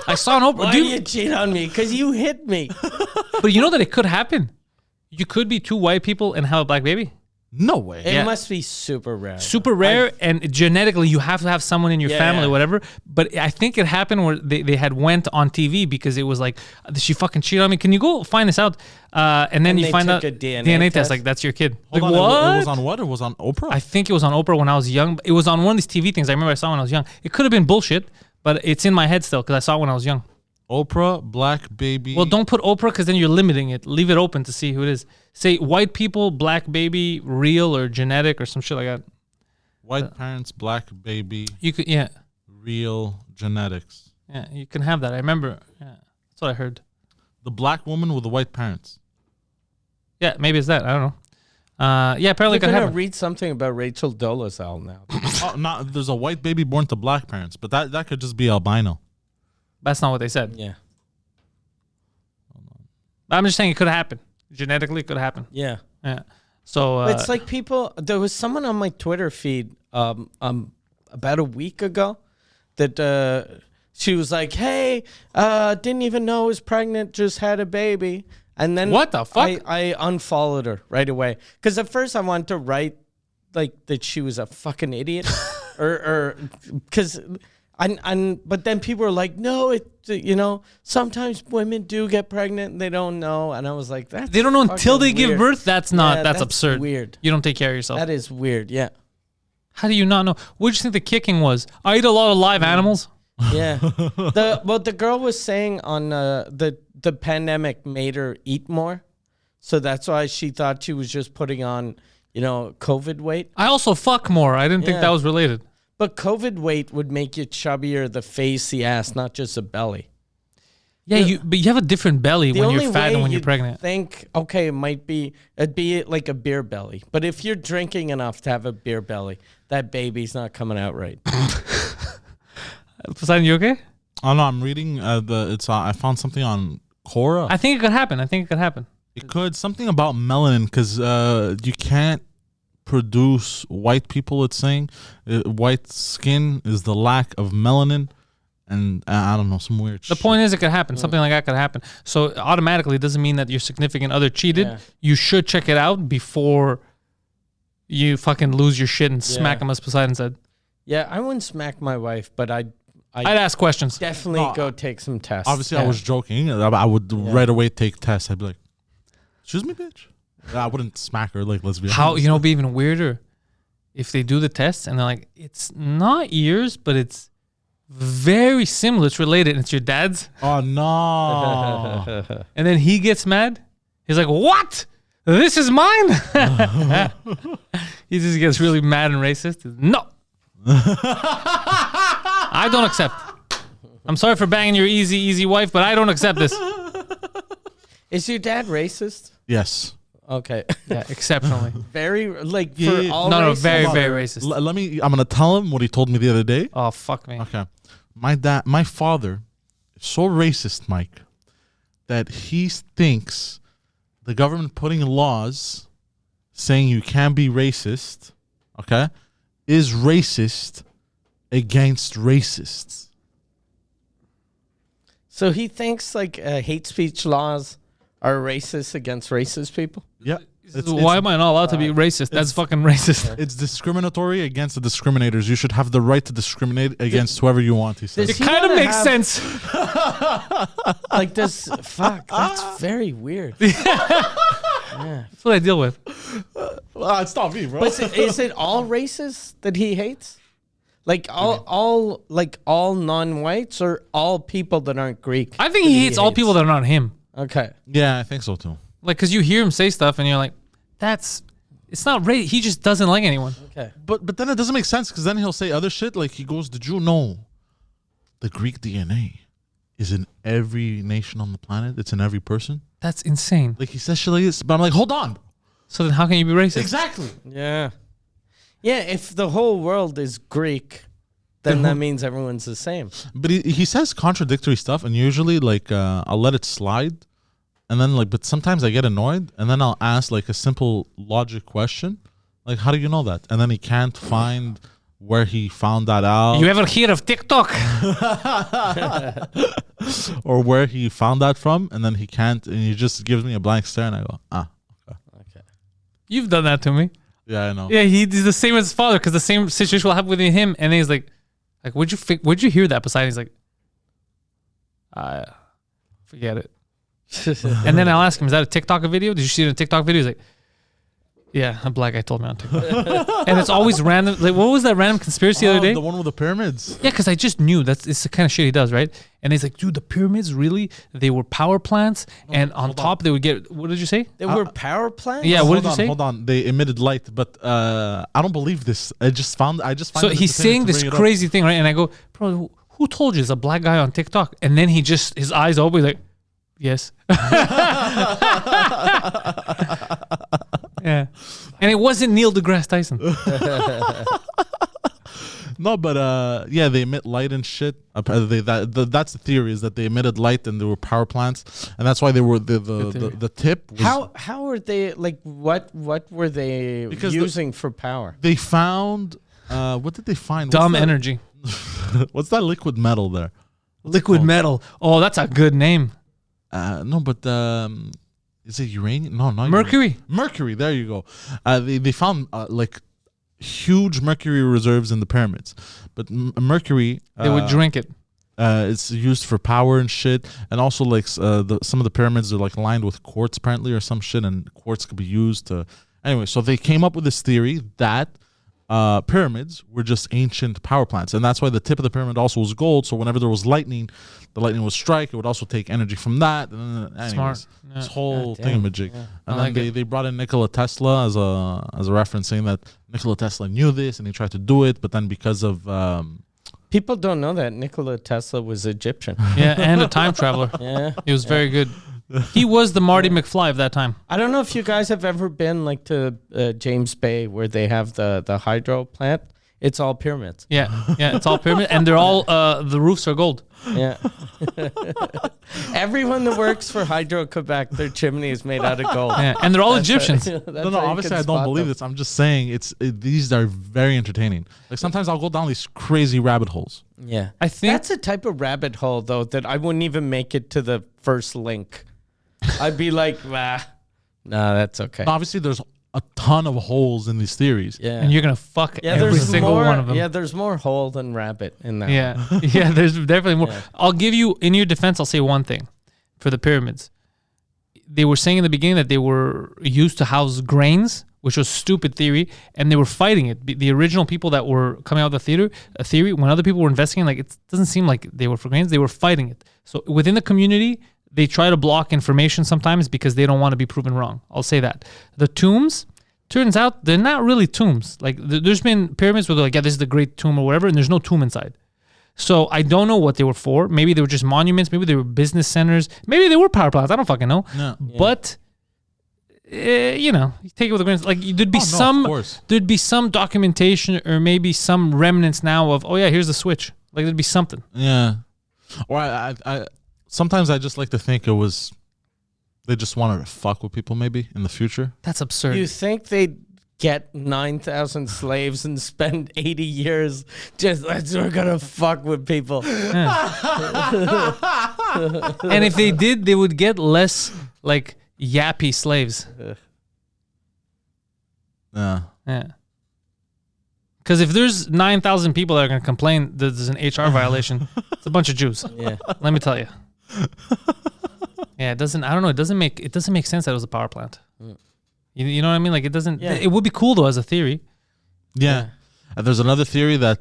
I saw on Oprah. Why you cheat on me? Because you hit me. But you know that it could happen. You could be 2 white people and have a black baby. No way. It Yeah. must be super rare. Super rare, and genetically you have to have someone in your family, whatever. But I think it happened where they had went on TV because it was like, she fucking cheated on me. Can you go find this out? And then And you they find took out a DNA test? like that's your kid. Hold Like, on, what? It was on what? It was on Oprah? I think it was on Oprah when I was young. It was on one of these TV things. I remember I saw when I was young. It could have been bullshit, but it's in my head still because I saw it when I was young. Oprah, black baby. Well, don't put Oprah because then you're limiting it. Leave it open to see who it is. Say white people, black baby, real or genetic or some shit like that. White parents, black baby, You could, yeah, real genetics. you can have that. I remember. Yeah, that's what I heard. The black woman with the white parents. Yeah, maybe it's that. I don't know. Yeah, apparently it You're could gonna happen. read something about Rachel Dolezal now. Oh, no, there's a white baby born to black parents, but that could just be albino. That's not what they said. Yeah. I'm just saying it could happen. Genetically, it could happen. Yeah. Yeah. So It's like people. There was someone on my Twitter feed about a week ago that she was like, "Hey, didn't even know I was pregnant. Just had a baby." And then What the fuck? I unfollowed her right away because at first I wanted to write like that she was a fucking idiot, or because. But then people were like, no, sometimes women do get pregnant and they don't know. And I was like, that's they don't know until they fucking give weird. birth. That's not. Yeah, that's absurd. Weird. You don't take care of yourself. That is weird. Yeah. How do you not know? What do you think the kicking was? I eat a lot of live animals. Yeah. The girl was saying on the pandemic made her eat more. So that's why she thought she was just putting on, COVID weight. I also fuck more. I didn't think Yeah. that was related. But COVID weight would make you chubbier, the face, the ass, not just the belly. Yeah, but you have a different belly when you're fat and when you're pregnant. Think, okay, it'd be like a beer belly. But if you're drinking enough to have a beer belly, that baby's not coming out right. Poseidon, you okay? Oh no, I'm reading I found something on Quora. I think it could happen. It could something about melanin because you can't produce white people. It's saying white skin is the lack of melanin, and I don't know, some weird. The point is, it could happen. Something like that could happen. So automatically, it doesn't mean that your significant other cheated. Yeah. You should check it out before you fucking lose your shit and smack him, as Poseidon said. Yeah, I wouldn't smack my wife, but I'd ask questions. definitely go take some tests. Obviously, I was joking. I would right away take tests. I'd be like, "Excuse me, bitch." I wouldn't smack her. Like, let's be How honest. it'd be even weirder if they do the test and they're like, it's not yours, but it's very similar. It's related. And it's your dad's. Oh no! And then he gets mad. He's like, what? This is mine? He just gets really mad and racist. No. I don't accept. I'm sorry for banging your easy wife, but I don't accept this. Is your dad racist? Yes. Okay. Yeah, exceptionally. Very, like, Yeah. for all No, races? very racist. Let me. I'm gonna tell him what he told me the other day. Oh, fuck me. Okay. My father is so racist, Mike, that he thinks the government putting laws saying you can't be racist, okay, is racist against racists. So he thinks, like, hate speech laws are racist against racist people? Yeah. Why am I not allowed to be racist? That's fucking racist. It's discriminatory against the discriminators. You should have the right to discriminate against whoever you want, he says. It he kind of wanna makes have- sense. Like, that's very weird. That's what I deal with. It's not me, bro. But is it all races that he hates? Like all non-whites or all people that aren't Greek? I think he hates all people that are not him. Okay. Yeah, I think so too. Like, because you hear him say stuff and you're like, it's not right. He just doesn't like anyone. Okay. But then it doesn't make sense because then he'll say other shit like he goes, "Did you know the Greek DNA is in every nation on the planet? It's in every person." That's insane. Like he says shit like this, but I'm like, hold on. So then how can you be racist? Exactly. Yeah. Yeah, if the whole world is Greek, then that means everyone's the same. But he says contradictory stuff, and usually like I'll let it slide, and then like, but sometimes I get annoyed, and then I'll ask like a simple logic question, like, how do you know that? And then he can't find where he found that out. You ever hear of TikTok? Or where he found that from, and then he can't, and he just gives me a blank stare, and I go, okay. You've done that to me. Yeah, I know. Yeah, he's the same as his father because the same situation will happen with him. And then he's like, where'd you hear that, Poseidon? He's like, forget it. And then I'll ask him, is that a TikTok video? Did you see it in a TikTok video? He's like, yeah, a black guy told me on TikTok. And it's always random. Like, what was that random conspiracy the other day? The one with the pyramids. Yeah, because I just knew it's the kind of shit he does, right? And he's like, dude, the pyramids, really? They were power plants, and on top they would get, what did you say? They were power plants? Yeah, what did you say? Hold on. They emitted light, but I don't believe this. I just found So he's saying this crazy thing, right? And I go, bro, who told you it's a black guy on TikTok? And then his eyes open, like, yes. Yeah. And it wasn't Neil deGrasse Tyson. No, but yeah, they emit light and shit. That's the theory, is that they emitted light and they were power plants, and that's why they were the tip. Was, how were they, like, what were they using for power? They found what did they find? Dumb energy. What's that liquid metal there? Liquid metal. Oh, that's a good name. No, but is it uranium? No, not Mercury. Uranium. Mercury. There you go. They found like huge mercury reserves in the pyramids, but mercury They would drink it. It's used for power and shit, and also like some of the pyramids are like lined with quartz apparently or some shit, and quartz could be used to. Anyway, so they came up with this theory that pyramids were just ancient power plants, and that's why the tip of the pyramid also was gold. So whenever there was lightning, the lightning would strike. It would also take energy from that. And then, anyways, Smart. This whole damn. thingamajig. Yeah. And then they brought in Nikola Tesla as a reference, saying that Nikola Tesla knew this and he tried to do it, but then because of People don't know that Nikola Tesla was Egyptian. Yeah, and a time traveler. Yeah. He was very good. He was the Marty McFly of that time. I don't know if you guys have ever been like to James Bay, where they have the hydro plant. It's all pyramids. Yeah, it's all pyramid, and they're all the roofs are gold. Yeah. Everyone that works for Hydro Quebec, their chimney is made out of gold. Yeah, and they're all Egyptians. no, obviously I don't believe this. I'm just saying these are very entertaining. Like sometimes I'll go down these crazy rabbit holes. Yeah, I think that's a type of rabbit hole though that I wouldn't even make it to the first link. I'd be like, no, that's okay. Obviously, there's a ton of holes in these theories. Yeah, and you're gonna fuck every there's single more, one of them. Yeah, there's more hole than rabbit in that. Yeah, yeah. There's definitely more. Yeah. I'll give you, in your defense, I'll say one thing for the pyramids. They were saying in the beginning that they were used to house grains, which was stupid theory, and they were fighting it. The original people that were coming out with the theory, when other people were investigating, like, it doesn't seem like they were for grains. They were fighting it. So within the community, they try to block information sometimes because they don't want to be proven wrong. I'll say that. The tombs, turns out they're not really tombs. Like, there's been pyramids where they're like, yeah, this is the great tomb or whatever, and there's no tomb inside. So I don't know what they were for. Maybe they were just monuments. Maybe they were business centers. Maybe they were power plants. I don't fucking know. No. But you know, you take it with a grain. Like, there'd be there'd be some documentation or maybe some remnants now of, oh yeah, here's the switch. Like, there'd be something. Yeah. Or I sometimes I just like to think it was they just wanted to fuck with people maybe in the future. That's absurd. You think they'd get 9,000 slaves and spend 80 years just, we're gonna fuck with people. Yeah. And if they did, they would get less, like, yappy slaves. Yeah. Yeah. Because if there's 9,000 people that are going to complain that there's an HR violation, it's a bunch of Jews. Yeah. Let me tell you. Yeah, it doesn't. I don't know. It doesn't make sense that it was a power plant. You know what I mean? Like, it doesn't. Yeah. It would be cool though as a theory. Yeah. And there's another theory that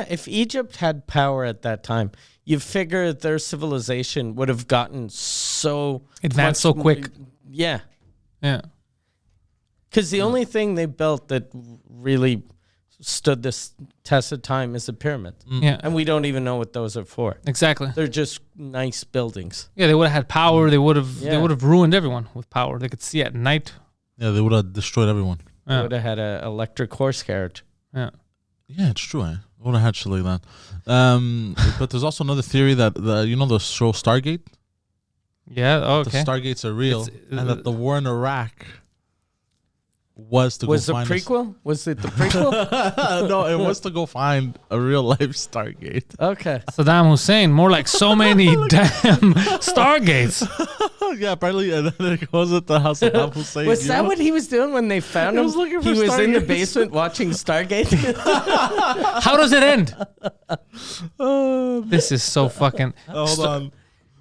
if Egypt had power at that time, you figure their civilization would have gotten so Advanced so quick. Yeah. Yeah. Because the only thing they built that really stood this test of time is the pyramids. Yeah. And we don't even know what those are for. Exactly. They're just nice buildings. Yeah, they would have had power. They would have ruined everyone with power. They could see at night. Yeah, they would have destroyed everyone. They would have had an electric horse carriage. Yeah. Yeah, it's true. I would have had shit like that. But there's also another theory that you know the show Stargate. Yeah. Oh, okay. The Stargates are real, and that the war in Iraq was to Was go the find prequel? Was it the prequel? No, it was to go find a real life Stargate. Okay. Saddam Hussein, more like so many damn Stargates. Yeah, apparently, and then it goes at the house of Saddam Hussein. Was that what he was doing when they found him? was looking for He was in the Stargates. basement watching Stargate. How does it end? This is so fucking. Hold on.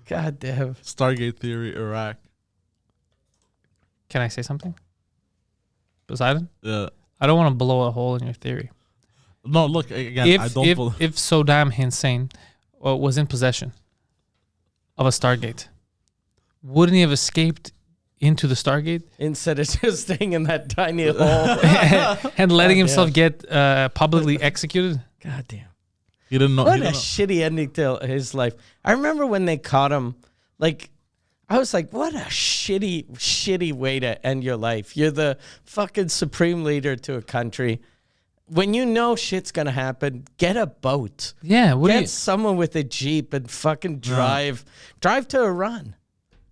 God damn. Stargate theory, Iraq. Can I say something? Poseidon? Yeah. I don't want to blow a hole in your theory. No, look again. If I don't. if Saddam Hussein was in possession of a Stargate, wouldn't he have escaped into the Stargate Instead of just staying in that tiny hole. and letting God himself get publicly executed? God damn. He didn't know. What he a didn't know. shitty ending to his life. I remember when they caught him, like, I was like, what a shitty way to end your life. You're the fucking supreme leader to a country. When you know shit's going to happen, get a boat. Yeah. What do Get you? someone with a Jeep and fucking drive to Iran.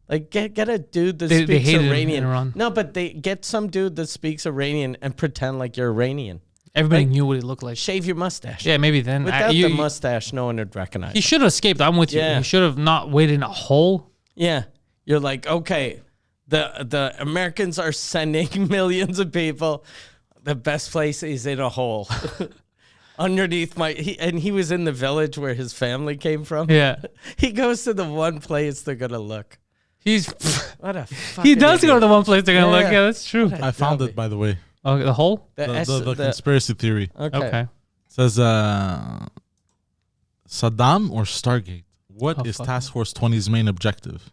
Like, get a dude that They speaks hated him in Iranian. Iran. No, but they get some dude that speaks Iranian and pretend like you're Iranian. Everybody like- knew what he looked like. Shave your mustache. Yeah, maybe then. Without the mustache, no one would recognize. He should have escaped. I'm with you. Yeah. He should have not waited in a hole. Yeah. You're like, okay, the Americans are sending millions of people. The best place is in a hole. Underneath he was in the village where his family came from. Yeah. He goes to the one place they're going to look. He's. What a He fucking does go to idiot. the one place they're gonna look. Yeah. Yeah, that's true. What a I found dummy. it, by the way. Oh, the hole. The conspiracy theory. Okay. It says Saddam or Stargate. What Oh, is fuck. Task Force 20's main objective?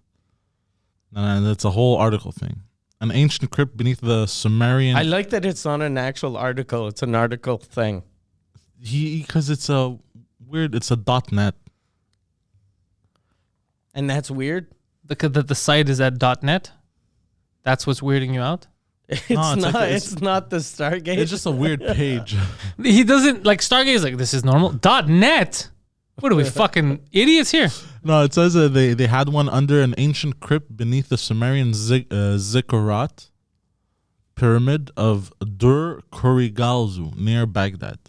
And it's a whole article thing. An ancient crypt beneath the Sumerian. I like that it's not an actual article. It's an article thing. Because it's a weird. It's a .net. And that's weird. The site is at .net. That's what's weirding you out. It's No, it's not. like- It's not the Stargate. It's just a weird page. He doesn't like Stargate is like this is normal. .net. What are we fucking idiots here? No, it says they had one under an ancient crypt beneath the Sumerian ziggurat pyramid of Dur Kurigalzu near Baghdad.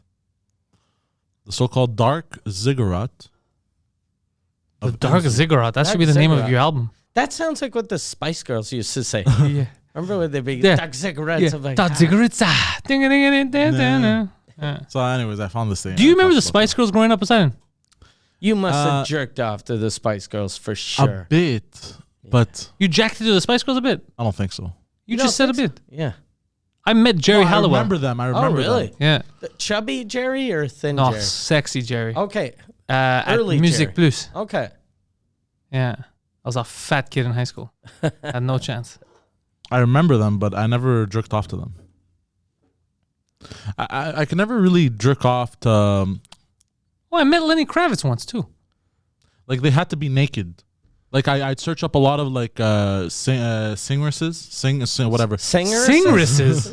The so-called Dark Ziggurat. The Dark Ziggurat. That should be the name of your album. That sounds like what the Spice Girls used to say. Yeah. Remember when they be Yeah. dark cigarettes? Yeah. I'm like, Dark Ziggurats. Ah. Ding-a-ding-a-ding-ding-ding. Yeah. So, anyways, I found this thing. Do you remember the Spice Girls growing up, Poseidon? You must have jerked off to the Spice Girls for A sure. bit, but You jacked into the Spice Girls a bit. I don't think so. You don't just said a think bit. Yeah. I met Jerry No, Halliwell. I remember them. I remember really? them. Yeah. The chubby Jerry or thin No, Jerry? sexy Jerry. Okay. At early Music Jerry. Plus. Okay. Yeah. I was a fat kid in high school. Had no chance. I remember them, but I never jerked off to them. I can never really jerk off to Oh, I met Lenny Kravitz once too. like they had to be naked. Like I'd search up a lot of like singresses, sing whatever. Singers? Singresses.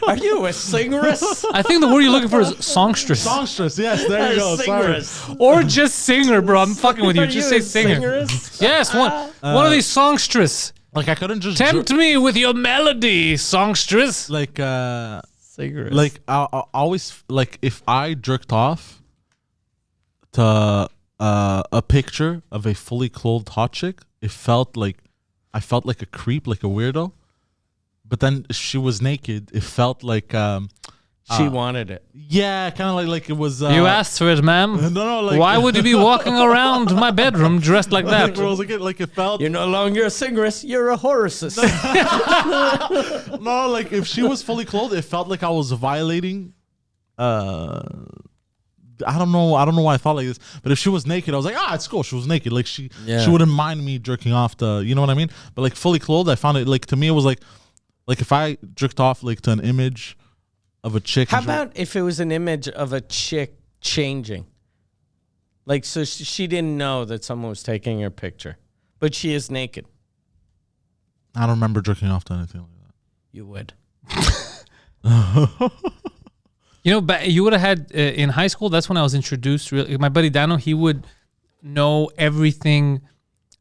Are you a singeress? I think the word you're looking for is songstress. Songstress, yes, there you go. Sorry. Singeress. Or just singer, bro. I'm fucking with you. Are Just you say a singer. singeress? Yes, one of these songstress. Like I couldn't just Tempt me with your melody, songstress. like Singeress. like I always like if I jerked off to a picture of a fully clothed hot chick, it felt like I felt like a creep, like a weirdo. But then she was naked. It felt like she wanted it. yeah, kind of like it was. You asked for it, ma'am. No, like Why would you be walking around my bedroom dressed like like, that? like it felt. You're no longer a singeress. You're a horseess. No, like if she was fully clothed, it felt like I was violating. I don't know why I thought like this, but if she was naked, I was like, it's cool. She was naked, like she wouldn't mind me jerking off to, you know what I mean? But like fully clothed, I found it like to me it was like if I jerked off like to an image of a chick. How and she- about if it was an image of a chick changing? Like, so she didn't know that someone was taking her picture, but she is naked. I don't remember jerking off to anything like that. You would. You know, you would have had in high school. That's when I was introduced. My buddy Dano, he would know everything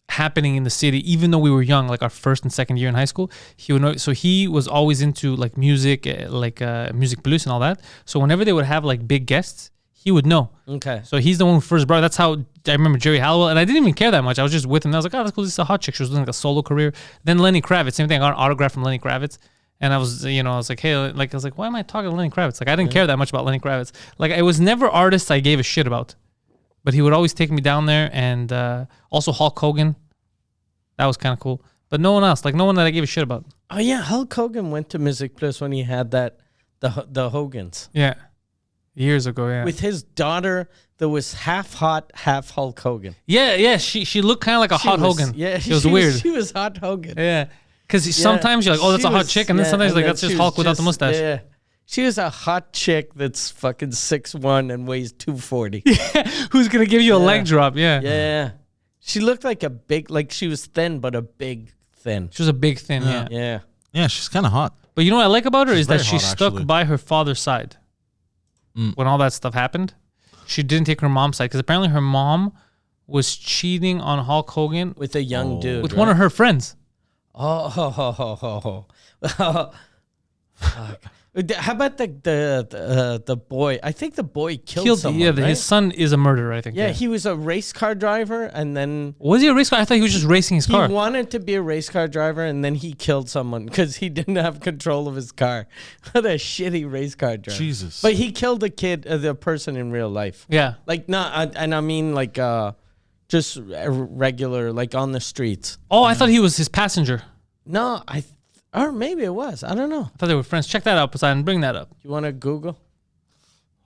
happening in the city, even though we were young, like our first and second year in high school. He would know. So he was always into like music, Music Plus and all that. So whenever they would have like big guests, he would know. Okay. So he's the one who first brought. That's how I remember Jerry Halliwell, and I didn't even care that much. I was just with him. And I was like, oh, that's cool. This is a hot chick. She was doing like a solo career. Then Lenny Kravitz, same thing. I got an autograph from Lenny Kravitz, and I was, I was like, hey, I was like, why am I talking to Lenny Kravitz? Like, I didn't care that much about Lenny Kravitz. Like, it was never artists I gave a shit about, but he would always take me down there, and also Hulk Hogan. That was kind of cool, but no one else. Like, no one that I gave a shit about. Oh yeah, Hulk Hogan went to Music Plus when he had the Hogans. Yeah. Years ago, yeah. With his daughter that was half hot, half Hulk Hogan. Yeah. She looked kind of like a hot Hogan. Yeah, it was weird. She was hot Hogan. Yeah, because sometimes you're like, oh, that's a hot chick, and then sometimes like that's just Hulk without the mustache. Yeah, she was a hot chick that's fucking 6'1" and weighs 240. Yeah, who's gonna give you a leg drop? Yeah. Yeah, she looked like she was thin, but a big thin. She was a big thin. Yeah. Yeah. Yeah, she's kind of hot. But you know what I like about her is that very she hot, stuck actually. by her father's side when all that stuff happened. She didn't take her mom's side because apparently her mom was cheating on Hulk Hogan With a young dude. with one of her friends. Oh. Fuck. How about the boy? I think the boy killed someone. Yeah, right? his son is a murderer, I think. Yeah, he was a race car driver, and then Was he a race car? I thought he was just racing his car. he wanted to be a race car driver, and then he killed someone because he didn't have control of his car. What a shitty race car driver! Jesus. But he killed the person in real life. Yeah. Like not, and I mean like just regular, like on the streets. Oh, I thought he was his passenger. No, or maybe it was. I don't know. I thought they were friends. Check that out, Poseidon. Bring that up. You want to Google?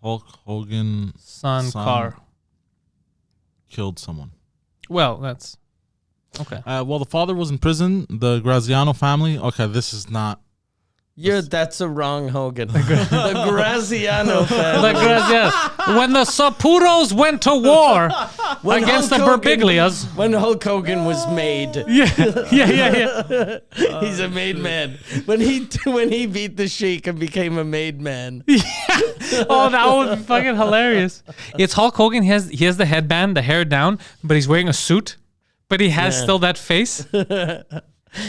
Hulk Hogan Son, car. killed someone. Well, that's okay. While the father was in prison, the Graziano family. Okay, this is not. That's a wrong Hogan. The Graziano family. Like, yeah. When the Saputos went to war against the Hulk Hogan- Berbiglias. When Hulk Hogan was made. Yeah. He's a made man. When he beat the Sheik and became a made man. Oh, that would be fucking hilarious. It's Hulk Hogan. He has the headband, the hair down, but he's wearing a suit. But he has still that face.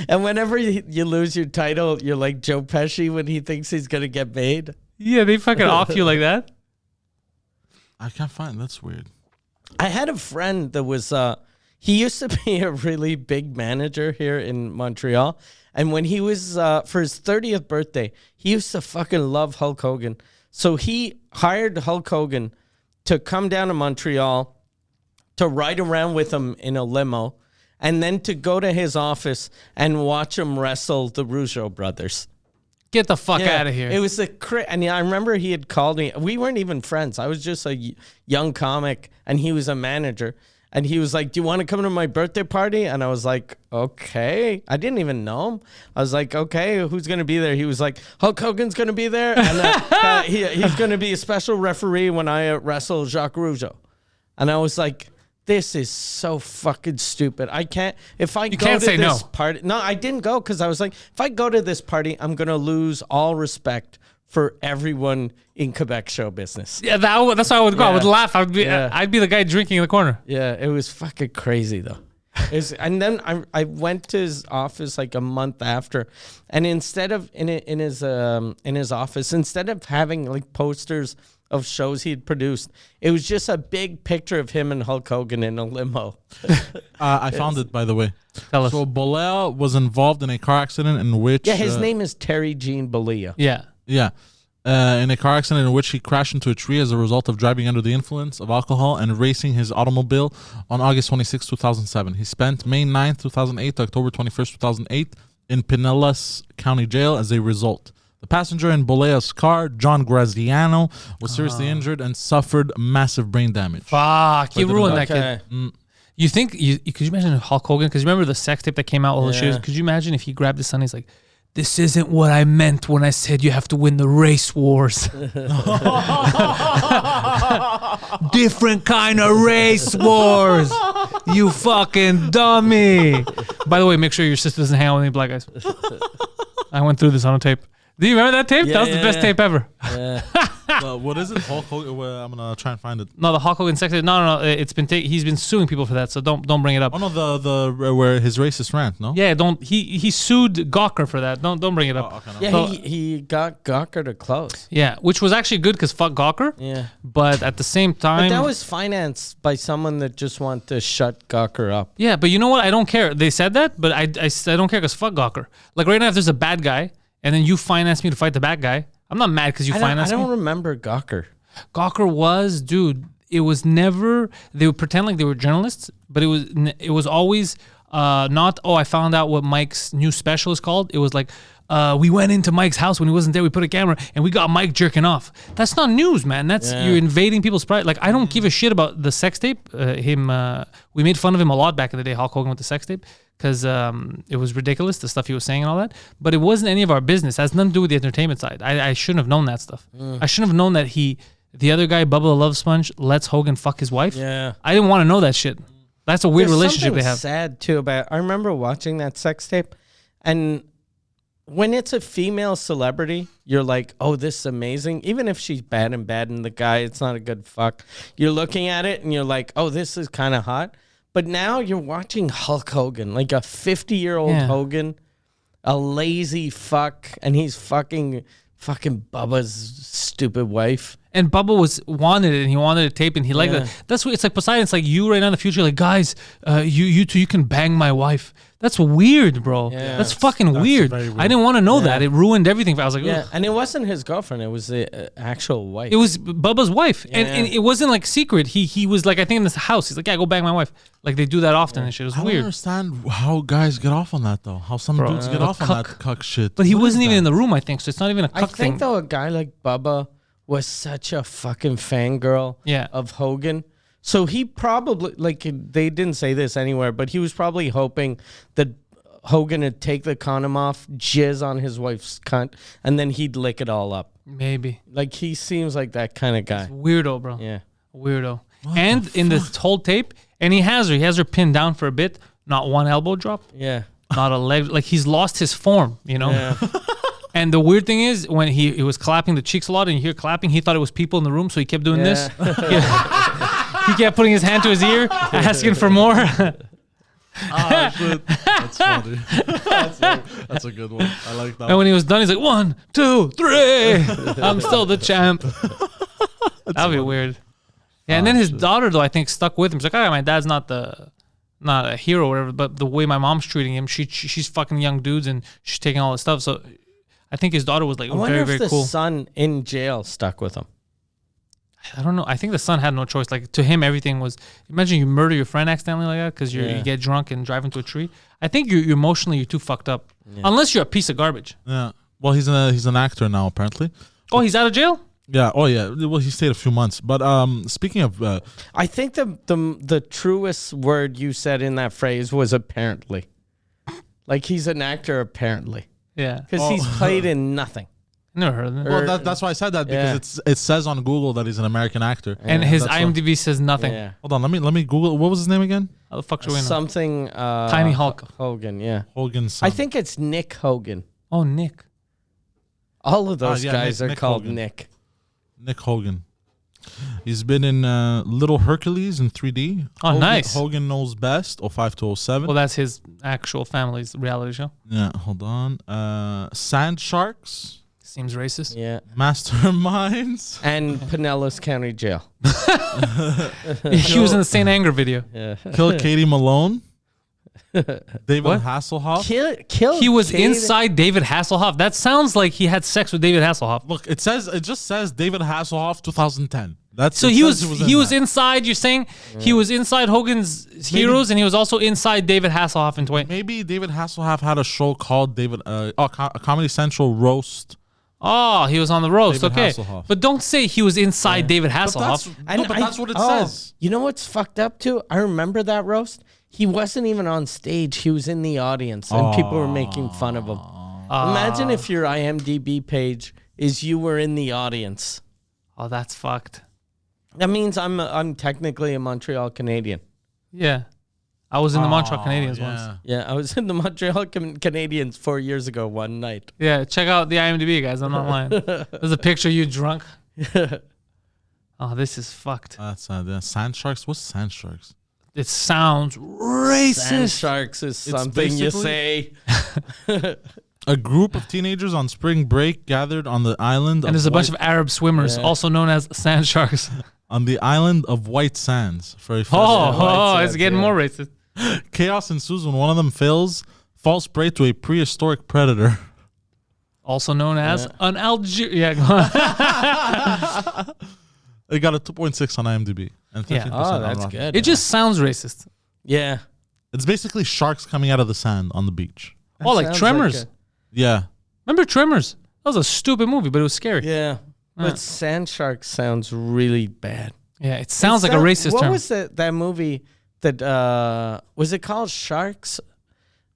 And whenever you lose your title, you're like Joe Pesci when he thinks he's gonna get made. Yeah, they fucking off you like that. I can't find. That's weird. I had a friend that was he used to be a really big manager here in Montreal. And when he was for his 30th birthday, he used to fucking love Hulk Hogan. So he hired Hulk Hogan to come down to Montreal to ride around with him in a limo and then to go to his office and watch him wrestle the Rougeau brothers. Get the fuck out of here. It was and I remember he had called me. We weren't even friends. I was just a young comic, and he was a manager. And he was like, "Do you want to come to my birthday party?" And I was like, "Okay." I didn't even know him. I was like, "Okay, who's going to be there?" He was like, "Hulk Hogan's going to be there, and he's going to be a special referee when I wrestle Jacques Rougeau." And I was like, this is so fucking stupid. I can't. If I go can't to say this no. party, no, I didn't go because I was like, if I go to this party, I'm gonna lose all respect for everyone in Quebec show business. Yeah, that's why I would go. I would Yeah. laugh. I'd be the guy drinking in the corner. Yeah, it was fucking crazy though. And then I went to his office like a month after, and instead of in his office, instead of having like posters of shows he'd produced, it was just a big picture of him and Hulk Hogan in a limo. I found it, by the way. Tell us. So Bolea was involved in a car accident in which... Yeah, his name is Terry Jean Bollea. Yeah. Yeah. In a car accident in which he crashed into a tree as a result of driving under the influence of alcohol and racing his automobile on August 26, 2007. He spent May 9, 2008 to October 21st, 2008 in Pinellas County Jail as a result. The passenger in Bolea's car, John Graziano, was seriously injured and suffered massive brain damage. Fuck, you ruined that Okay. kid. You think, could you imagine if Hulk Hogan, because remember the sex tape that came out while the shoes, could you imagine if he grabbed his son, he's like, this isn't what I meant when I said you have to win the race wars. Different kind of race wars. You fucking dummy. By the way, make sure your sister doesn't hang out with any black guys. I went through this on a tape. Do you remember that tape? Yeah, That was the best tape ever. Yeah. What is it? Hulk Hogan? Well, I'm gonna try and find it. No, the Hulk Hogan sex tape. No. It's been he's been suing people for that. So don't bring it up. Oh no, the where his racist rant. No. Yeah, don't. He sued Gawker for that. Don't bring it up. Oh, okay, no. Yeah, So- he got Gawker to close. Yeah, which was actually good because fuck Gawker. Yeah. But at the same time, But that was financed by someone that just wanted to shut Gawker up. yeah. But you know what? I don't care. They said that, but I don't care because fuck Gawker. Like right now, if there's a bad guy and then you finance me to fight the bad guy, I'm not mad because you I finance don't me. remember Gawker. Gawker was, dude. It was never. They would pretend like they were journalists, but it was always not. Oh, I found out what Mike's new special is called. It was like, we went into Mike's house when he wasn't there. We put a camera and we got Mike jerking off. That's not news, man. That's you're invading people's pride. Like I don't give a shit about the sex tape. We made fun of him a lot back in the day, Hulk Hogan with the sex tape, because it was ridiculous, the stuff he was saying and all that. But it wasn't any of our business. It has nothing to do with the entertainment side. I shouldn't have known that stuff. I shouldn't have known that the other guy, Bubba the Love Sponge, lets Hogan fuck his wife. Yeah. I didn't want to know that shit. That's a weird relationship they have. Sad too about. I remember watching that sex tape, and when it's a female celebrity, you're like, "Oh, this is amazing." Even if she's bad and the guy, it's not a good fuck. You're looking at it and you're like, "Oh, this is kind of hot." But now you're watching Hulk Hogan, like a 50-year-old Hogan, a lazy fuck, and he's fucking Bubba's stupid wife. And Bubba wanted it, and he wanted a tape, and he liked it. That's what it's like. Poseidon, it's like you right now in the future, like guys, you two, you can bang my wife. That's weird, bro. Yeah. That's fucking weird. very weird. I didn't want to know that. It ruined everything. I was like, Yeah, ugh. and it wasn't his girlfriend; it was the actual wife. It was Bubba's wife, and it wasn't like secret. He was like, I think in this house, he's like, yeah, go bang my wife. Like they do that often and shit. It was I don't weird. understand how guys get off on that though. How some dudes get off on that cuck shit. But he What is wasn't even that? in the room, I think. So it's not even a I cuck think thing. though a guy like Bubba was such a fucking fangirl of Hogan. So he probably, like, they didn't say this anywhere, but he was probably hoping that Hogan would take the condom off, jizz on his wife's cunt, and then he'd lick it all up. Maybe. Like, he seems like that kind of guy. Weirdo, bro. Yeah. Weirdo. And in this whole tape, and he has her pinned down for a bit. Not one elbow drop. Yeah. Not a leg. Like he's lost his form, you know? Yeah. And the weird thing is, when he was clapping the cheeks a lot and you hear clapping, he thought it was people in the room, so he kept doing this. He kept putting his hand to his ear, asking for more. Ah, shit. That's funny. That's a good one. I like that. And when he was done, he's like, 1, 2, 3. I'm still the champ. That'd be weird. Yeah, and then his daughter, though, I think stuck with him. She's like, all right, my dad's not a hero or whatever, but the way my mom's treating him, she's fucking young dudes and she's taking all this stuff. So I think his daughter was like I wonder very, if very the cool. son in jail stuck with him. I don't know. I think the son had no choice. Like to him, everything was. Imagine you murder your friend accidentally like that because you get drunk and drive into a tree. I think you're emotionally too fucked up, unless you're a piece of garbage. Yeah. Well, he's an actor now apparently. Oh, he's out of jail. Yeah. Oh, yeah. Well, he stayed a few months. But speaking of, I think the truest word you said in that phrase was apparently. Like he's an actor apparently. Yeah, Because he's played in nothing. never heard of him. well, that's why I said that because it says on Google that he's an American actor. And his that's why- IMDb says nothing. Yeah. Hold on. Let me Google. What was his name again? How the fuck should we know? Something. Tiny Hulk. Hogan, yeah. Hogan. I think it's Nick Hogan. Oh, Nick. All of those yeah, guys are Nick called Hogan. Nick. Nick Hogan. He's been in Little Hercules in 3D. Oh, Hogan, nice. Hogan Knows Best, 05 to 07. Well, that's his actual family's reality show. Yeah, hold on. Sand Sharks, Seems racist. Yeah. Masterminds. And Pinellas County Jail. He was in the Saint Anger video. Yeah. Kill Katie Malone. David What? Hasselhoff. Kill. He was David- inside David Hasselhoff. That sounds like he had sex with David Hasselhoff. Look, it just says David Hasselhoff 2010. That's So it he says was in that. inside. You're saying he was inside Hogan's Heroes, and he was also inside David Hasselhoff in 20. Maybe David Hasselhoff had a show called David a Comedy Central roast. Oh, he was on the roast. David Okay, Hasselhoff. but don't say he was inside David But Hasselhoff. that's what it says. You know what's fucked up too? I remember that roast. He wasn't even on stage. He was in the audience, and people were making fun of him. Imagine if your IMDb page is you were in the audience. Oh, that's fucked. That means I'm technically a Montreal Canadian. Yeah. I was in the Montreal Canadiens once. Yeah, I was in the Montreal Canadiens 4 years ago one night. Yeah, check out the IMDb, guys. I'm not lying. There's a picture of you drunk. Oh, this is fucked. That's sand sharks. What's sand sharks? It sounds racist. Sand sharks is something you say. A group of teenagers on spring break gathered on the island. And there's a bunch of Arab swimmers, also known as sand sharks. On the island of White Sands for a It's getting more racist. Chaos ensues when one of them falls prey to a prehistoric predator. Also known as an Algerian. Yeah, go on. It got a 2.6 on IMDb. And 13% on that's Rotten. good. It just sounds racist. Yeah. It's basically sharks coming out of the sand on the beach. Oh, like Tremors. Yeah. Remember Tremors? That was a stupid movie, but it was scary. Yeah. But sand shark sounds really bad. Yeah, it sounds like a racist what term. What was that movie that was it called Sharks?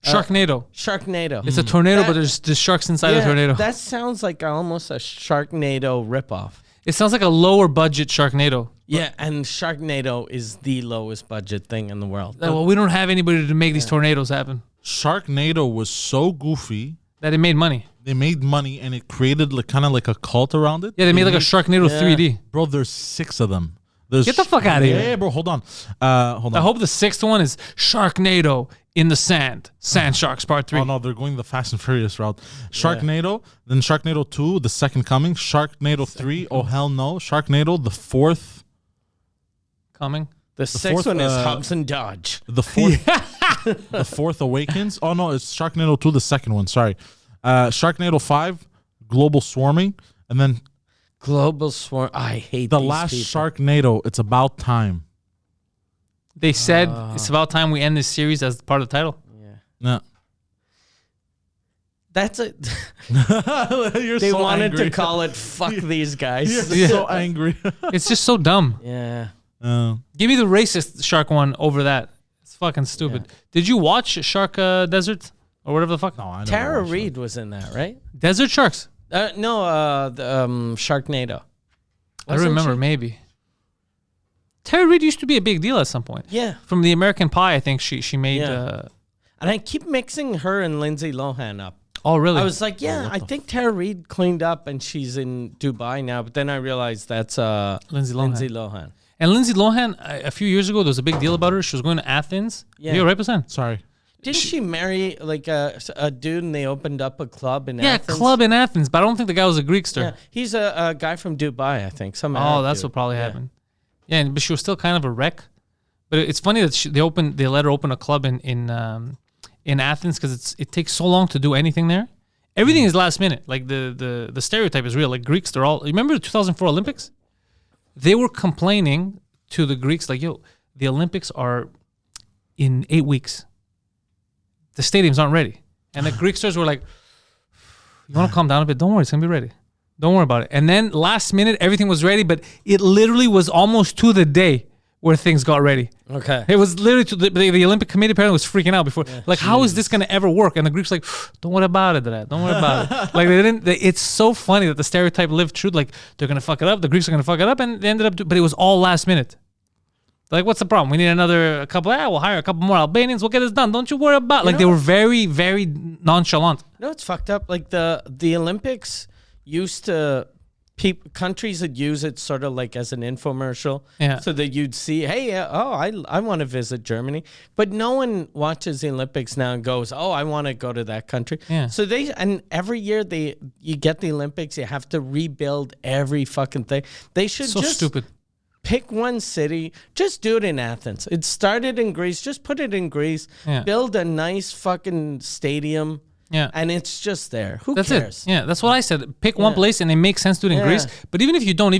Sharknado. Sharknado. It's a tornado, but there's sharks inside the tornado. That sounds like almost a Sharknado ripoff. It sounds like a lower budget Sharknado. Yeah, and Sharknado is the lowest budget thing in the world. Well, we don't have anybody to make these tornadoes happen. Sharknado was so goofy that it made money. They made money and it created kind of like a cult around it. Yeah, they made like a Sharknado 3D. Bro, there's 6 of them. Get the fuck out of here. Yeah, bro, hold on. Hold on. I hope the 6th one is Sharknado in the sand. Sand Sharks Part 3. Oh, no, they're going the Fast and Furious route. Sharknado, then Sharknado 2, The Second Coming. Sharknado 3, oh, hell no. Sharknado, the 4th. Coming. The 6th one is Hudson Dodge. The 4th, the 4th Awakens. Oh, no, it's Sharknado 2, the second one. Sorry. Sharknado 5, Global Swarming. And then Global Swarm. I hate the these last people. Sharknado. It's about time. They said it's about time we end this series as part of the title. Yeah. That's it. You're They so wanted angry. to call it "fuck these guys." You're so angry. It's just so dumb. Yeah. Give me the racist shark one over that. It's fucking stupid. Did you watch Shark Desert or whatever the fuck? No, I never Tara watched Reid was in that, right? Desert Sharks. Sharknado. I don't remember. Maybe. Tara Reid used to be a big deal at some point. Yeah. From the American Pie, I think she made. Yeah. And I keep mixing her and Lindsay Lohan up. Oh, really? I was like, I think Tara Reid cleaned up and she's in Dubai now. But then I realized that's Lindsay Lohan. And Lindsay Lohan, a few years ago, there was a big deal about her. She was going to Athens. Yeah. You're right, percent. Sorry. Didn't she marry like a dude and they opened up a club in Yeah, Athens? club in Athens, but I don't think the guy was a Greekster. Yeah, he's a guy from Dubai, I think. Some Oh, Arab that's dude. what probably happened. Yeah, but she was still kind of a wreck. But it's funny that they let her open a club in Athens because it takes so long to do anything there. Everything is last minute. Like the stereotype is real. Like Greeks, they're all. Remember the 2004 Olympics? They were complaining to the Greeks like, "Yo, the Olympics are in 8 weeks. The stadiums aren't ready." And the Greeksters were like, "You want to calm down a bit? Don't worry, it's gonna be ready. Don't worry about it." And then last minute, everything was ready, but it literally was almost to the day where things got ready. Okay. It was literally the Olympic Committee apparently was freaking out before. How is this going to ever work? And the Greeks like, "Don't worry about it, Dad. Don't worry about it." Like they didn't. It's so funny that the stereotype lived true. Like they're going to fuck it up. The Greeks are going to fuck it up, and they ended up. But it was all last minute. Like, what's the problem? We need a couple. We'll hire a couple more Albanians. We'll get this done. Don't you worry about. Like they were very, very nonchalant. No, it's fucked up. Like the Olympics used to. Countries would use it sort of like as an infomercial. Yeah. So that you'd see, hey, I want to visit Germany. But no one watches the Olympics now and goes, oh, I want to go to that country. Yeah. So and every year you get the Olympics, you have to rebuild every fucking thing. They should So just stupid. pick one city, just do it in Athens. It started in Greece, just put it in Greece. Yeah. Build a nice fucking stadium. Yeah. And it's just there. Who That's cares? it. Yeah, that's what I said. Pick one place and it makes sense to do it in Greece. But even if you don't,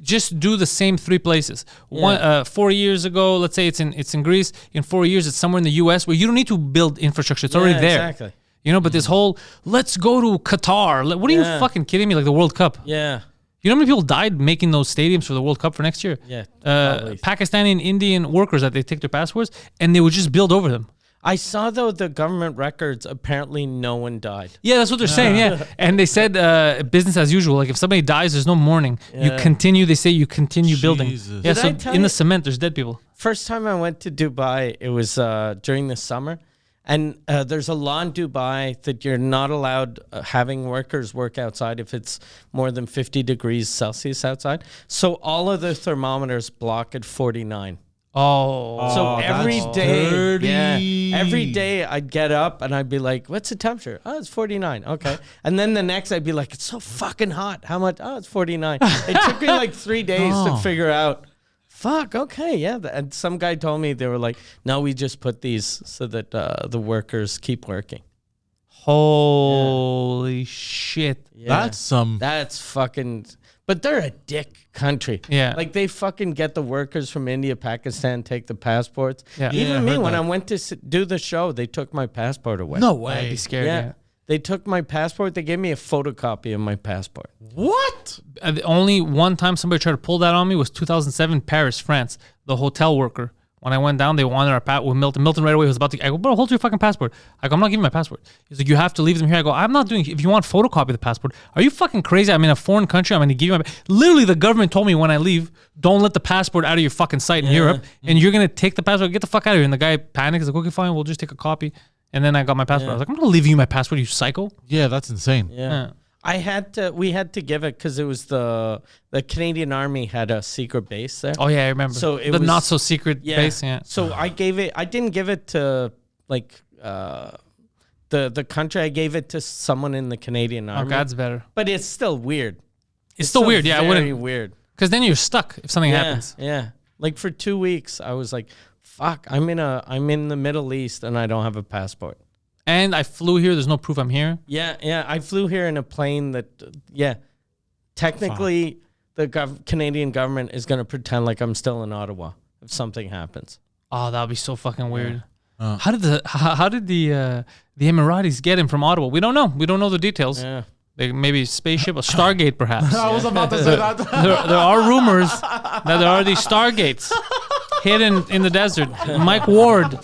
just do the same 3 places. 4 years ago, let's say it's in Greece. In 4 years, it's somewhere in the U.S. where you don't need to build infrastructure. It's already there. Exactly. But this whole let's go to Qatar. What are you fucking kidding me? Like the World Cup. Yeah. You know how many people died making those stadiums for the World Cup for next year? Yeah. Pakistani and Indian workers that they take their passports and they would just build over them. I saw, though, the government records, apparently no one died. Yeah, that's what they're saying, yeah. And they said business as usual. Like, if somebody dies, there's no mourning. You continue, they say you continue building. Jesus. Yeah, Did so I tell in the you- cement, there's dead people. First time I went to Dubai, it was during the summer. And there's a law in Dubai that you're not allowed having workers work outside if it's more than 50 degrees Celsius outside. So all of the thermometers block at 49. Oh, So every that's day, dirty. every day I'd get up and I'd be like, what's the temperature? Oh, it's 49. Okay. And then the next I'd be like, it's so fucking hot. How much? Oh, it's 49. It took me like 3 days to figure out. Fuck, okay, yeah. And some guy told me, they were like, no, we just put these so that the workers keep working. holy shit. Yeah. That's That's fucking... But they're a dick country. Yeah. Like, they fucking get the workers from India, Pakistan, take the passports. Yeah. Yeah, I Even me, heard when that. I went to do the show, they took my passport away. no I'd way. be scared. Yeah. Yeah. They took my passport. They gave me a photocopy of my passport. What? The only one time somebody tried to pull that on me was 2007, Paris, France. The hotel worker. When I went down, they wanted our passport with Milton. Milton right away was about to. I go, bro, hold your fucking passport. I go, I'm not giving my passport. He's like, you have to leave them here. I go, I'm not doing. If you want photocopy of the passport, are you fucking crazy? I'm in a foreign country. I'm going to give you my. Literally, the government told me when I leave, don't let the passport out of your fucking sight in Europe, and you're going to take the passport. Get the fuck out of here. And the guy panics. He's like, okay, fine, we'll just take a copy. And then I got my passport. I was like, I'm not leaving you my passport, you psycho. Yeah, that's insane. Yeah. We had to give it because it was the Canadian Army had a secret base there. Oh yeah, I remember. So it the was- not so secret base. Yeah. So I didn't give it to like the country. I gave it to someone in the Canadian Oh, Army. God's better. But it's still weird. It's still weird. Yeah, I very wouldn't. weird. Because then you're stuck if something happens. Yeah. Like for 2 weeks, I was like, "Fuck! I'm in the Middle East and I don't have a passport." And I flew here. There's no proof I'm here. Yeah. I flew here in a plane that, technically, the Canadian government is going to pretend like I'm still in Ottawa if something happens. Oh, that would be so fucking weird. How did the Emiratis get him from Ottawa? We don't know. We don't know the details. Yeah. They, maybe a spaceship, a Stargate, perhaps. I was about to say that. There are rumors that there are these Stargates hidden in the desert. Mike Ward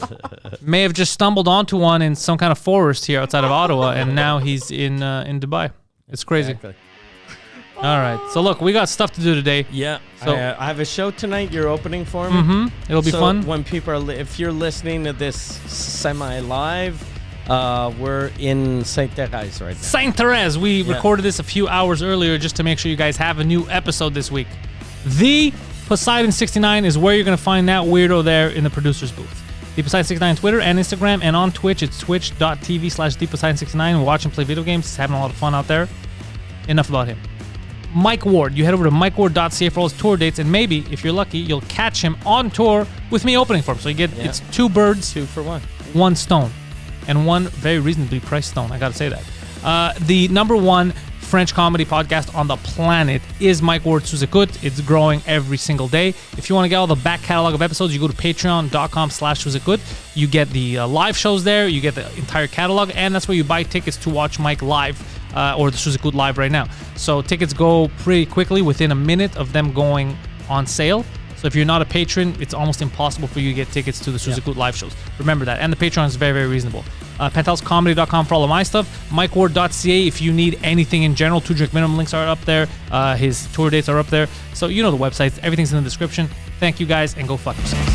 may have just stumbled onto one in some kind of forest here outside of Ottawa, and now he's in Dubai. It's crazy. Exactly. All right. So look, we got stuff to do today. Yeah. So- I have a show tonight. You're opening for me. Mm-hmm. It'll be So fun. when people are, if you're listening to this semi-live, we're in Saint Therese right now. Saint Therese. We Yeah. recorded this a few hours earlier just to make sure you guys have a new episode this week. The Poseidon 69 is where you're going to find that weirdo there in the producer's booth. The Poseidon 69 on Twitter and Instagram, and on Twitch, it's twitch.tv/ThePoseidon69. Watch him play video games. He's having a lot of fun out there. Enough about him. Mike Ward. You head over to mikeward.ca for all his tour dates, and maybe, if you're lucky, you'll catch him on tour with me opening for him. So you get, it's 2 birds, 2 for 1. 1 stone, and 1 very reasonably priced stone. I gotta say that. The number 1 French comedy podcast on the planet is Mike Ward Sous Écoute. It's growing every single day. If you want to get all the back catalog of episodes, you go to patreon.com/Sous Écoute. You get the live shows there. You get the entire catalog, and that's where you buy tickets to watch Mike live, or the Sous Écoute live right now. So tickets go pretty quickly, within a minute of them going on sale. So if you're not a patron, it's almost impossible for you to get tickets to the Sous Écoute live shows. Remember that. And the Patreon is very, very reasonable. PantelisComedy.com for all of my stuff. MikeWard.ca if you need anything in general. 2 Drink Minimum links are up there. His tour dates are up there. So you know the websites. Everything's in the description. Thank you guys, and go fuck yourselves.